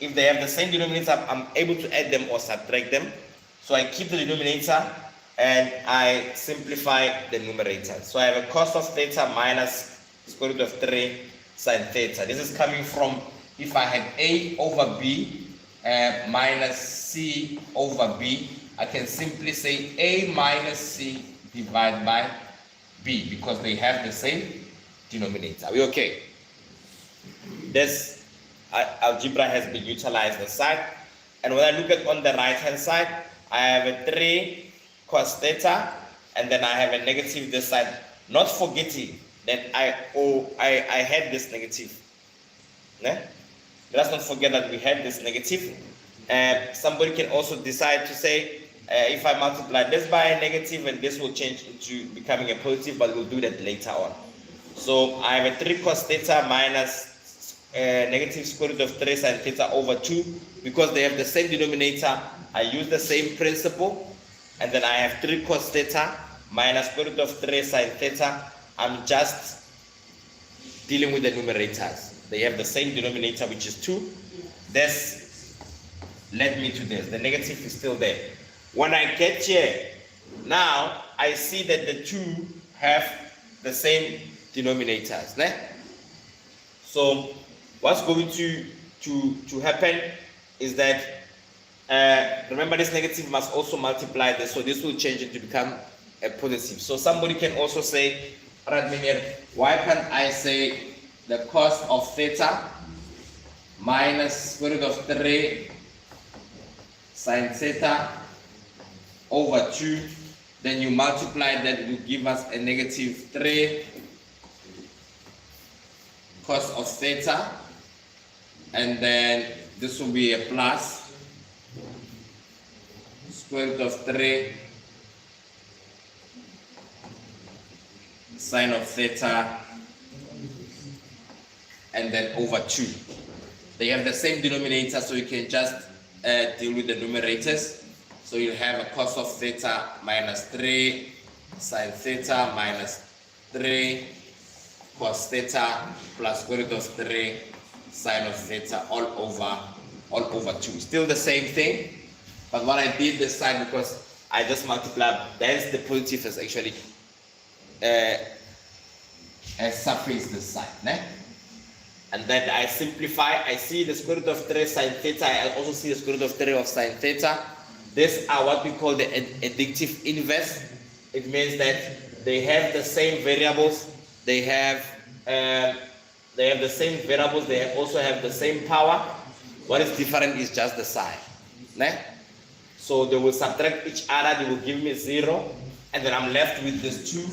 if they have the same denominator, I'm able to add them or subtract them. So I keep the denominator and I simplify the numerator. So I have a cos of theta minus square root of 3 sine theta. This is coming from, if I had a over b minus c over b, I can simply say a minus c divided by b, because they have the same denominator. Are we okay? This algebra has been utilized aside. And when I look at on the right hand side, I have a 3 cos theta, and then I have a negative this side, not forgetting that I had this negative. Let's not forget that we had this negative. Somebody can also decide to say, if I multiply this by a negative, and this will change into becoming a positive, but we'll do that later on. So I have a 3 cos theta minus negative square root of 3 sine theta over 2. Because they have the same denominator, I use the same principle. And then I have 3 cos theta minus square root of 3 sine theta. I'm just dealing with the numerators. They have the same denominator, which is 2. This led me to this. The negative is still there. When I get here, now I see that the 2 have the same denominators. So what's going to happen is that, remember, this negative must also multiply this, so this will change it to become a positive. So somebody can also say, why can't I say the cos of theta minus square root of 3 sine theta over 2, then you multiply that, it will give us a negative 3 cos of theta, and then this will be a plus square root of 3 sine of theta, and then over 2. They have the same denominator, so you can just deal with the numerators. So you have a cos of theta minus 3 sine theta minus 3 cos theta plus square root of 3 sine of theta all over 2. Still the same thing, but what I did this time, because I just multiplied, there's the positive is actually surface this side, né? And then I simplify. I see the square root of 3 sine theta. I also see the square root of 3 of sine theta. These are what we call the additive inverse. It means that they have the same variables. They have the same variables. They also have the same power. What is different is just the sign, né? So they will subtract each other. They will give me 0, and then I'm left with this 2,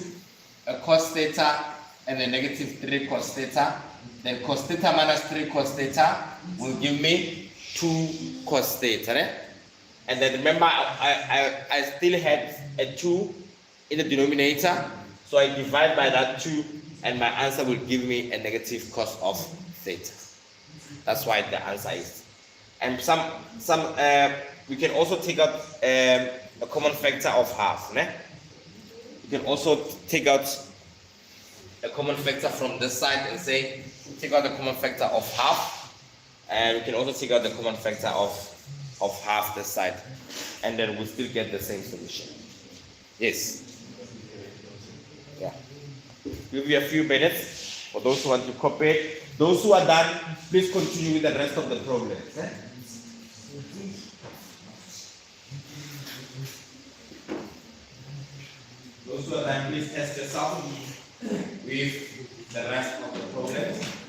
a cos theta, and a negative 3 cos theta. Then cos theta minus 3 cos theta will give me 2 cos theta. Right? And then remember, I still had a 2 in the denominator. So I divide by that 2, and my answer will give me a negative cos of theta. That's why the answer is. And we can also take out a common factor of half. Né? You can also take out a common factor from this side and say, take out the common factor of half, and we can also take out the common factor of half this side, and then we'll still get the same solution. Yes. Yeah. Give you a few minutes for those who want to copy it. Those who are done, please continue with the rest of the problems. Eh? Those who are done, please test yourself with the rest of the problems.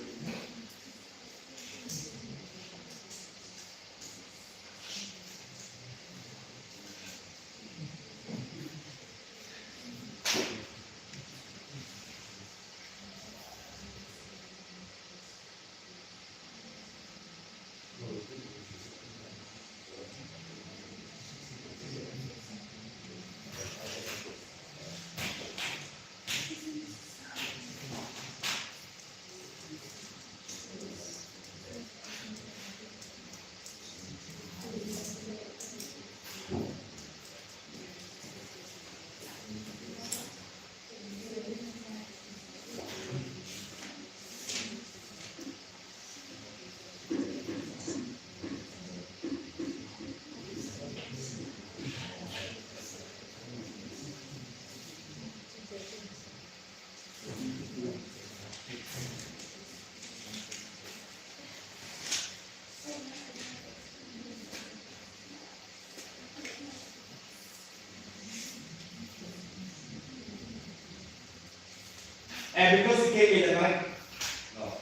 And because it came in the night, no.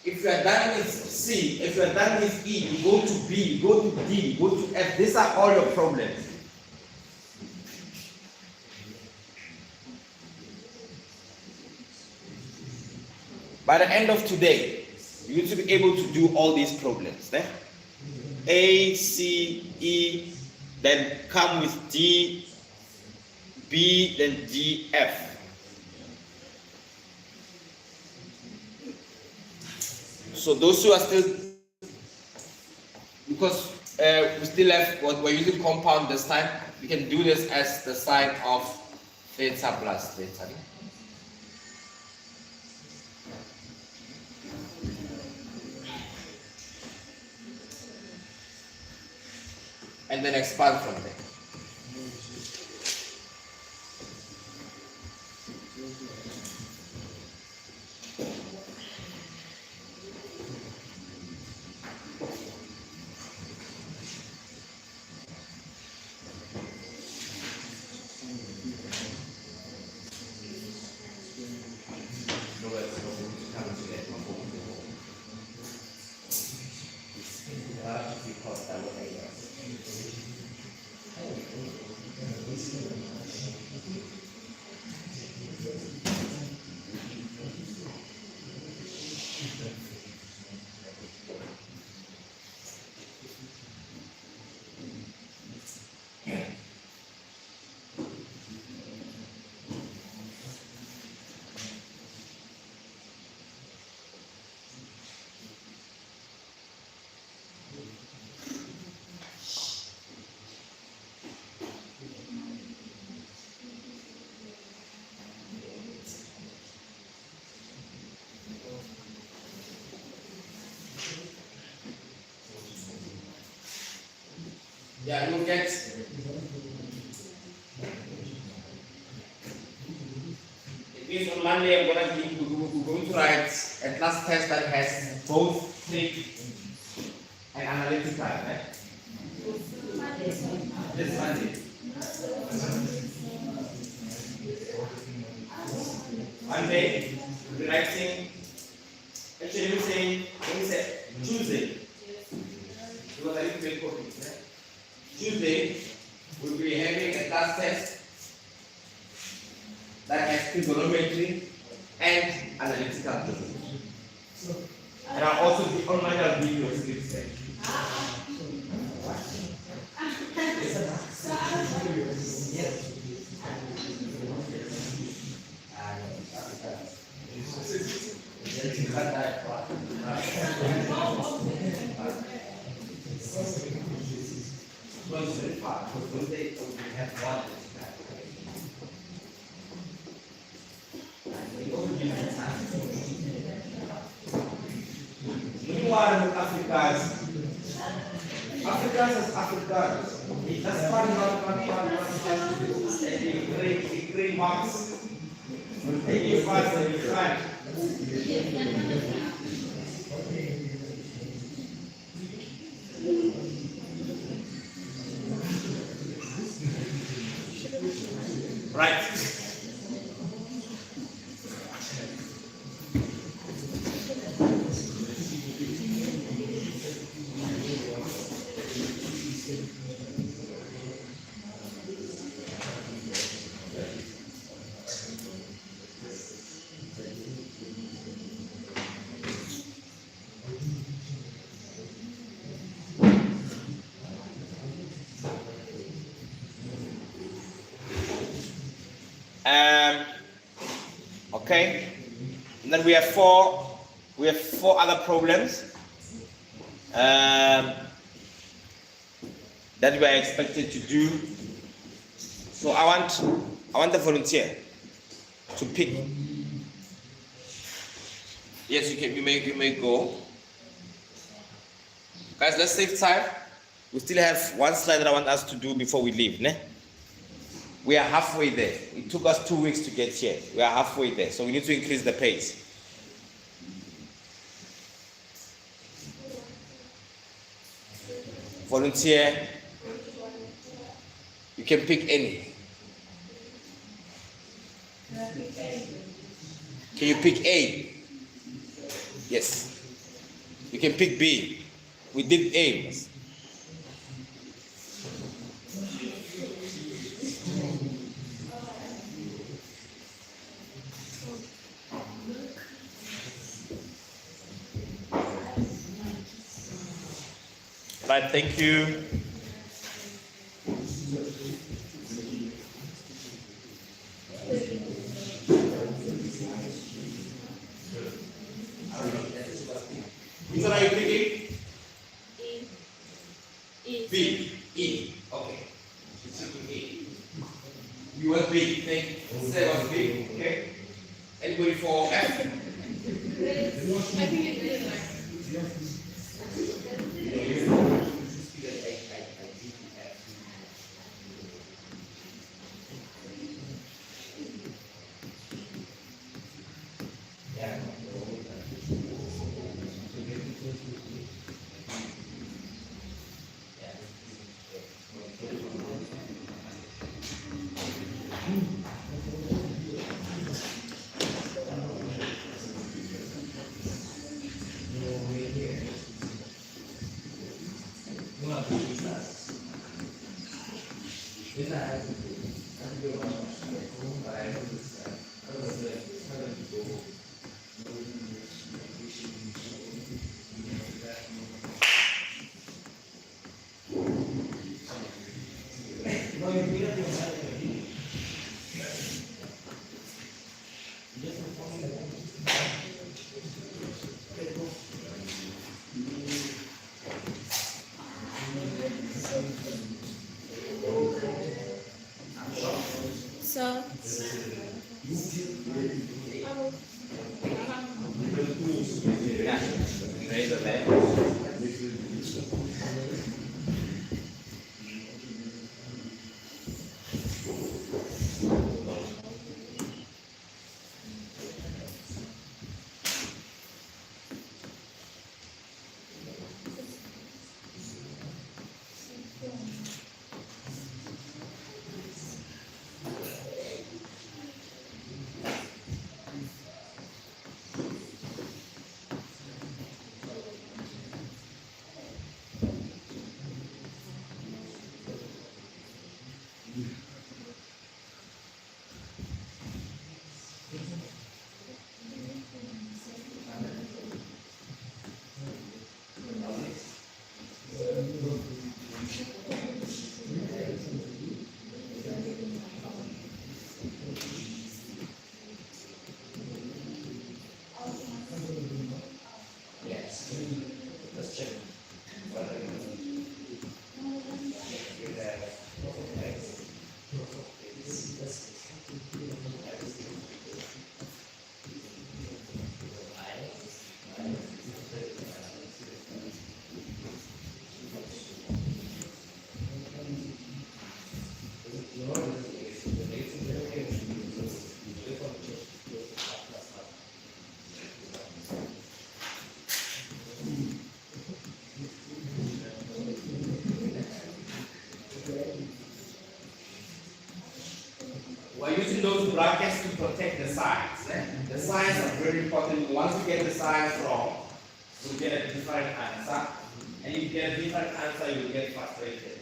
If you are done with C, if you are done with E, you go to B, you go to D, you go to F. These are all your problems. By the end of today, you need to be able to do all these problems. Eh? A, C, E, then come with D, B, then D, F. So those who are still, because we still have, we're using compound this time, we can do this as the sine of theta plus theta. and then expand from there. Yeah, look at it means on Monday we're going to write a class test that has both trig and analytical, right? This Monday. Monday, we're writing, actually we're saying, Tuesday. Because I didn't make copies, right? Tuesday, we'll be having a class test that has trigonometry and analytical procedure. And I'll also be online, I'll give you a script set. Africans as Africans. That's part of the great marks. We'll take you fast and you try. Right. Okay, and then we have four other problems that we are expected to do. So I want the volunteer to pick. Yes, you may go. Guys, let's save time. We still have one slide that I want us to do before we leave. Ne? We are halfway there. It took us 2 weeks to get here. We are halfway there, so we need to increase the pace. Volunteer. You can pick any. Can you pick A? Yes. You can pick B. We did A. Right, thank you. Which one are you picking? B. E. Okay. E. You want B? Say what's B. Okay. Anybody for F? I think it is. So, Raise the leg. We're using those brackets to protect the sides. The sides are very important. Once you get the sides wrong, you get a different answer. And if you get a different answer, you will get frustrated.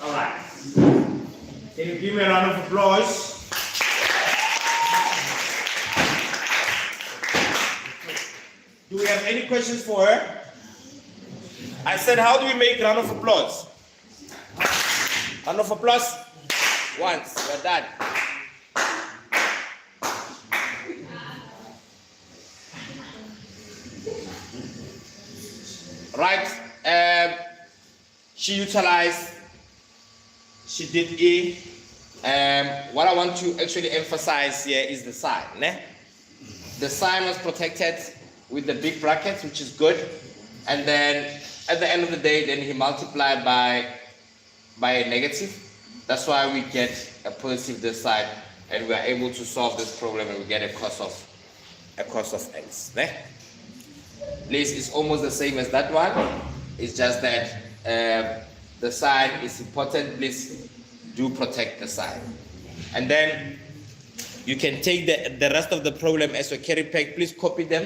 All right. Can you give me a round of applause? Do we have any questions for her? I said, how do we make round of applause? Round of applause. Once. We're done. Right. She utilized. She did E. What I want to actually emphasize here is the sign. The sign was protected with the big brackets, which is good. And then at the end of the day, then he multiplied by a negative. That's why we get a positive this side, and we are able to solve this problem, and we get a cos of x. This is almost the same as that one. It's just that the sign is important. Please do protect the sign. And then you can take the rest of the problem as a carry pack. Please copy them.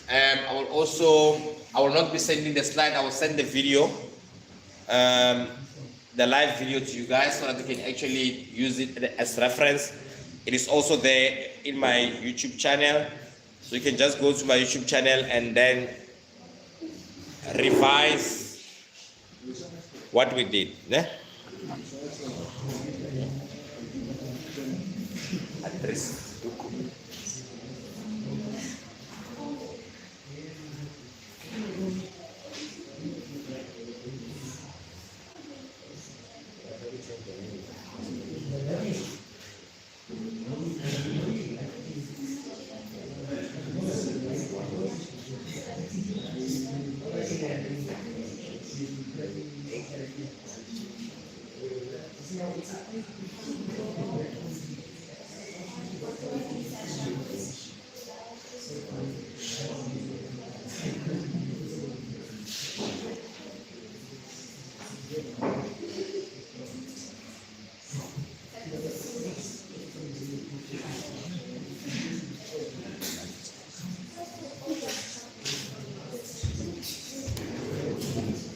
I will not be sending the slide. I will send the video, the live video to you guys so that you can actually use it as reference. It is also there in my YouTube channel. So you can just go to my YouTube channel and then revise what we did. Andries Nduku.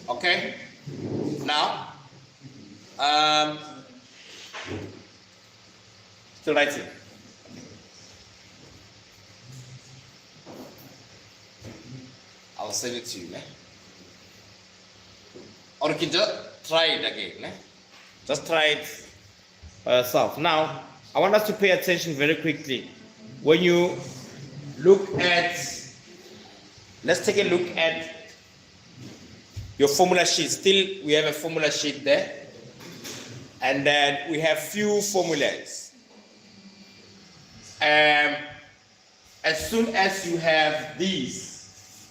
Okay, now still writing. I'll send it to you. Or you can just try it again. Just try it by yourself. Now, I want us to pay attention very quickly. When you look at, let's take a look at your formula sheet. Still, we have a formula sheet there. And then we have few formulas. As soon as you have these,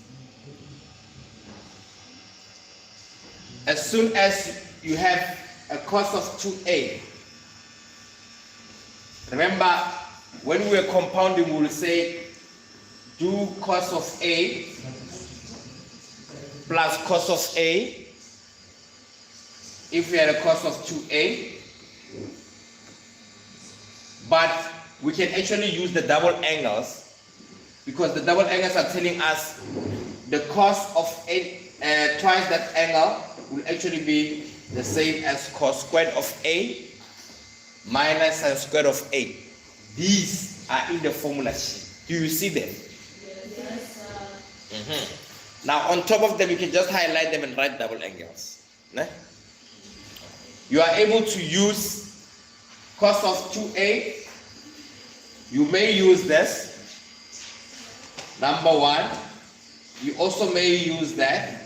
as soon as you have a cos of 2a, remember when we are compounding, we will say do cos of a plus cos of a if we had a cos of 2a, but we can actually use the double angles because the double angles are telling us the cos of a twice that angle will actually be the same as cos squared of a minus sin squared of a. These are in the formula sheet. Do you see them? Yes, Now on top of them, you can just highlight them and write double angles. You are able to use cos of 2a. You may use this. Number one. You also may use that.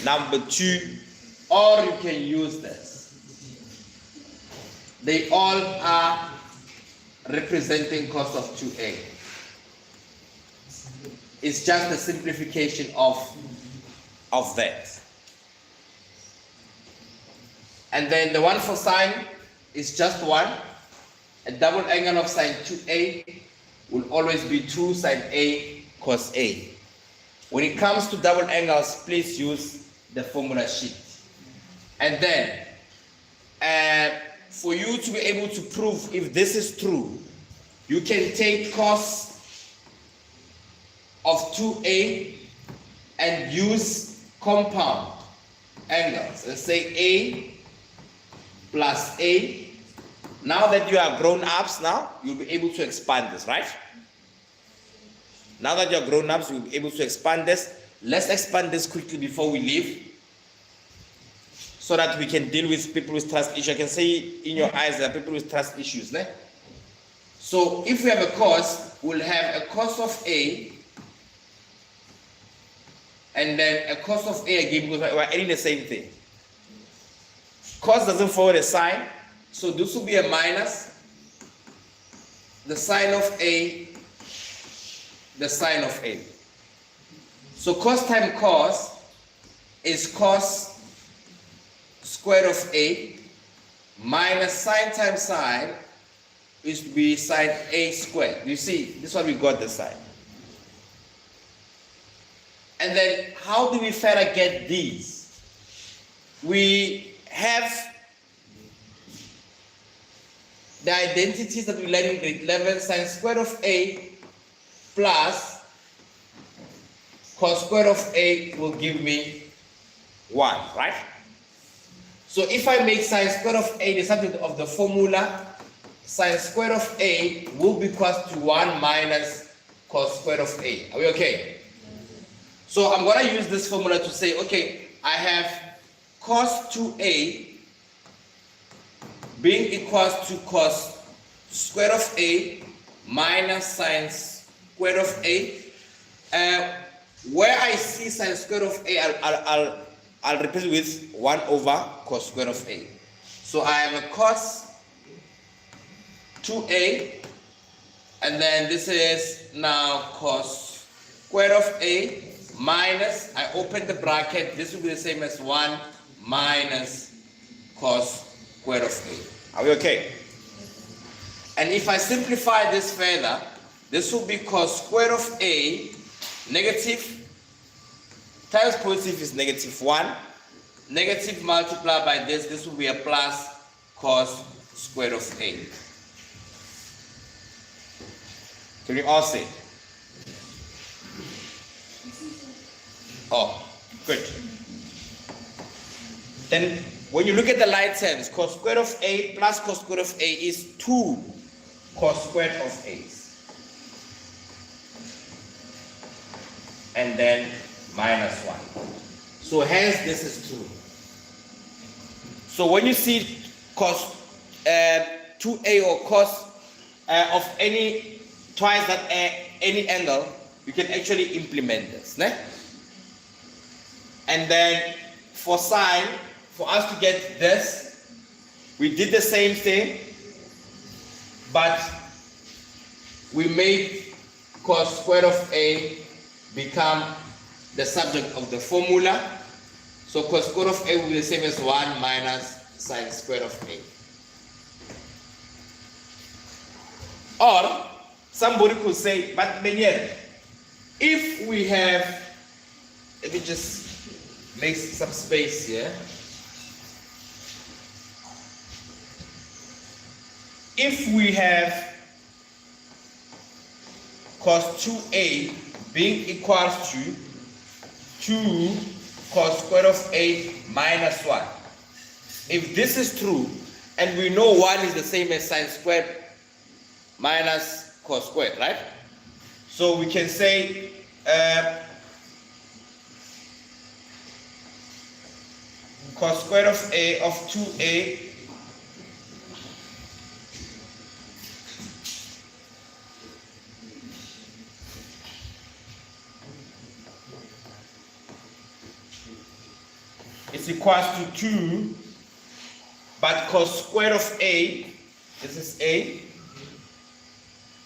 Number two. Or you can use this. They all are representing cos of 2a. It's just a simplification of that. And then the one for sine is just one. A double angle of sine 2a will always be 2 sine a cos a. When it comes to double angles, please use the formula sheet. And then, for you to be able to prove if this is true, you can take cos of 2a and use compound angles. Let's say a plus a. Now that you are grown-ups now, you'll be able to expand this, right? Now that you're grown-ups, you'll be able to expand this. Let's expand this quickly before we leave, so that we can deal with people with trust issues. I can see in your eyes there are people with trust issues. So if we have a cos, we'll have a cos of a, and then a cos of a again, because we're adding the same thing. Cos doesn't follow the sine, so this will be a minus. The sine of a, the sine of a. So cos times cos is cos square of a minus sine times sine is to be sine a squared. You see, this is what we got the sine. And then how do we further get these? We have the identities that we learned in grade 11, sine square of a plus cos square of a will give me 1, right? So if I make sine square of a the subject of the formula, sine square of a will be equal to 1 minus cos square of a. Are we okay? So I'm going to use this formula to say, okay, I have cos 2a being equal to cos square of a minus sine square of a. Where I see sine square of a, I'll replace it with 1 over cos square of a. So I have a cos 2a, and then this is now cos square of a minus, I open the bracket, this will be the same as 1 minus cos square of A. Are we okay? And if I simplify this further, this will be cos square of A, negative times positive is -1. Negative multiplied by this will be a plus cos square of A. Can you all see? Oh, good. Then when you look at the like terms, cos square of A plus cos square of A is 2 cos squared of A. And then -1. So hence this is true. So when you see cos 2A or cos of any twice that any angle, you can actually implement this. Ne? And then for sine, for us to get this, we did the same thing, but we made cos square of A become the subject of the formula. So cos square of A will be the same as 1 minus sine square of A. Or somebody could say, but Menier, if we have, let me just make some space here. If we have cos 2A being equals to 2 cos square of A minus 1. If this is true, and we know 1 is the same as sine squared minus cos squared, right? So we can say cos square of A of 2A is equals to 2, but cos square of A, this is A,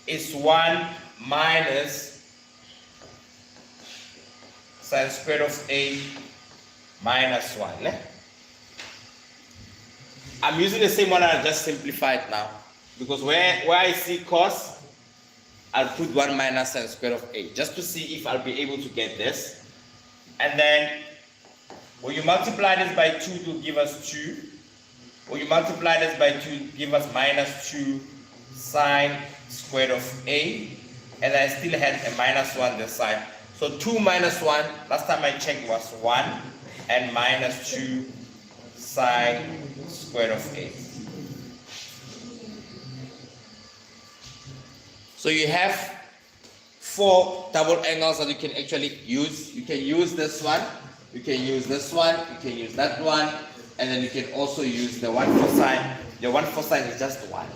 is 1 minus sine square of A minus 1. Ne? I'm using the same one I just simplified now, because where I see cos, I'll put 1 minus sine square of A, just to see if I'll be able to get this. And then when you multiply this by 2 to give us 2, when you multiply this by 2 give us minus 2 sine square of A, and I still had a minus 1 this side. So 2 minus 1, last time I checked was 1, and minus 2 sine square of A. So you have 4 double angles that you can actually use. You can use this one, you can use this one, you can use that one, and then you can also use the 1 for sine. The 1 for sine is just 1.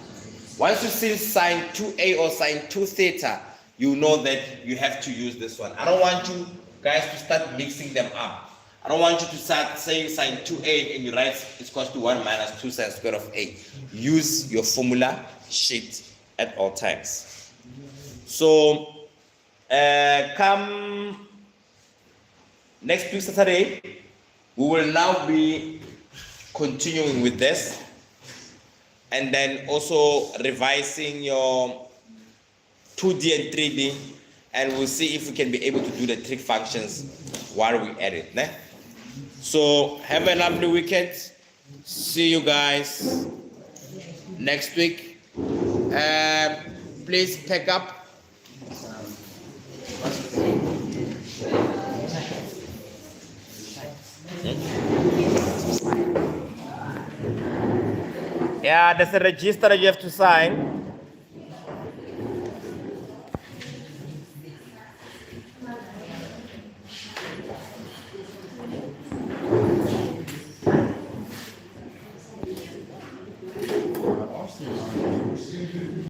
Once you see sine 2A or sine 2 theta, you know that you have to use this one. I don't want you guys to start mixing them up. I don't want you to start saying sine 2A and you write it's equals to 1 minus 2 sine square of A. Use your formula sheet at all times. So come next week Saturday, we will now be continuing with this, and then also revising your 2D and 3D, and we'll see if we can be able to do the trig functions while we at it. Ne? So have a lovely weekend. See you guys next week. Please pack up. Yeah, there's a register that you have to sign.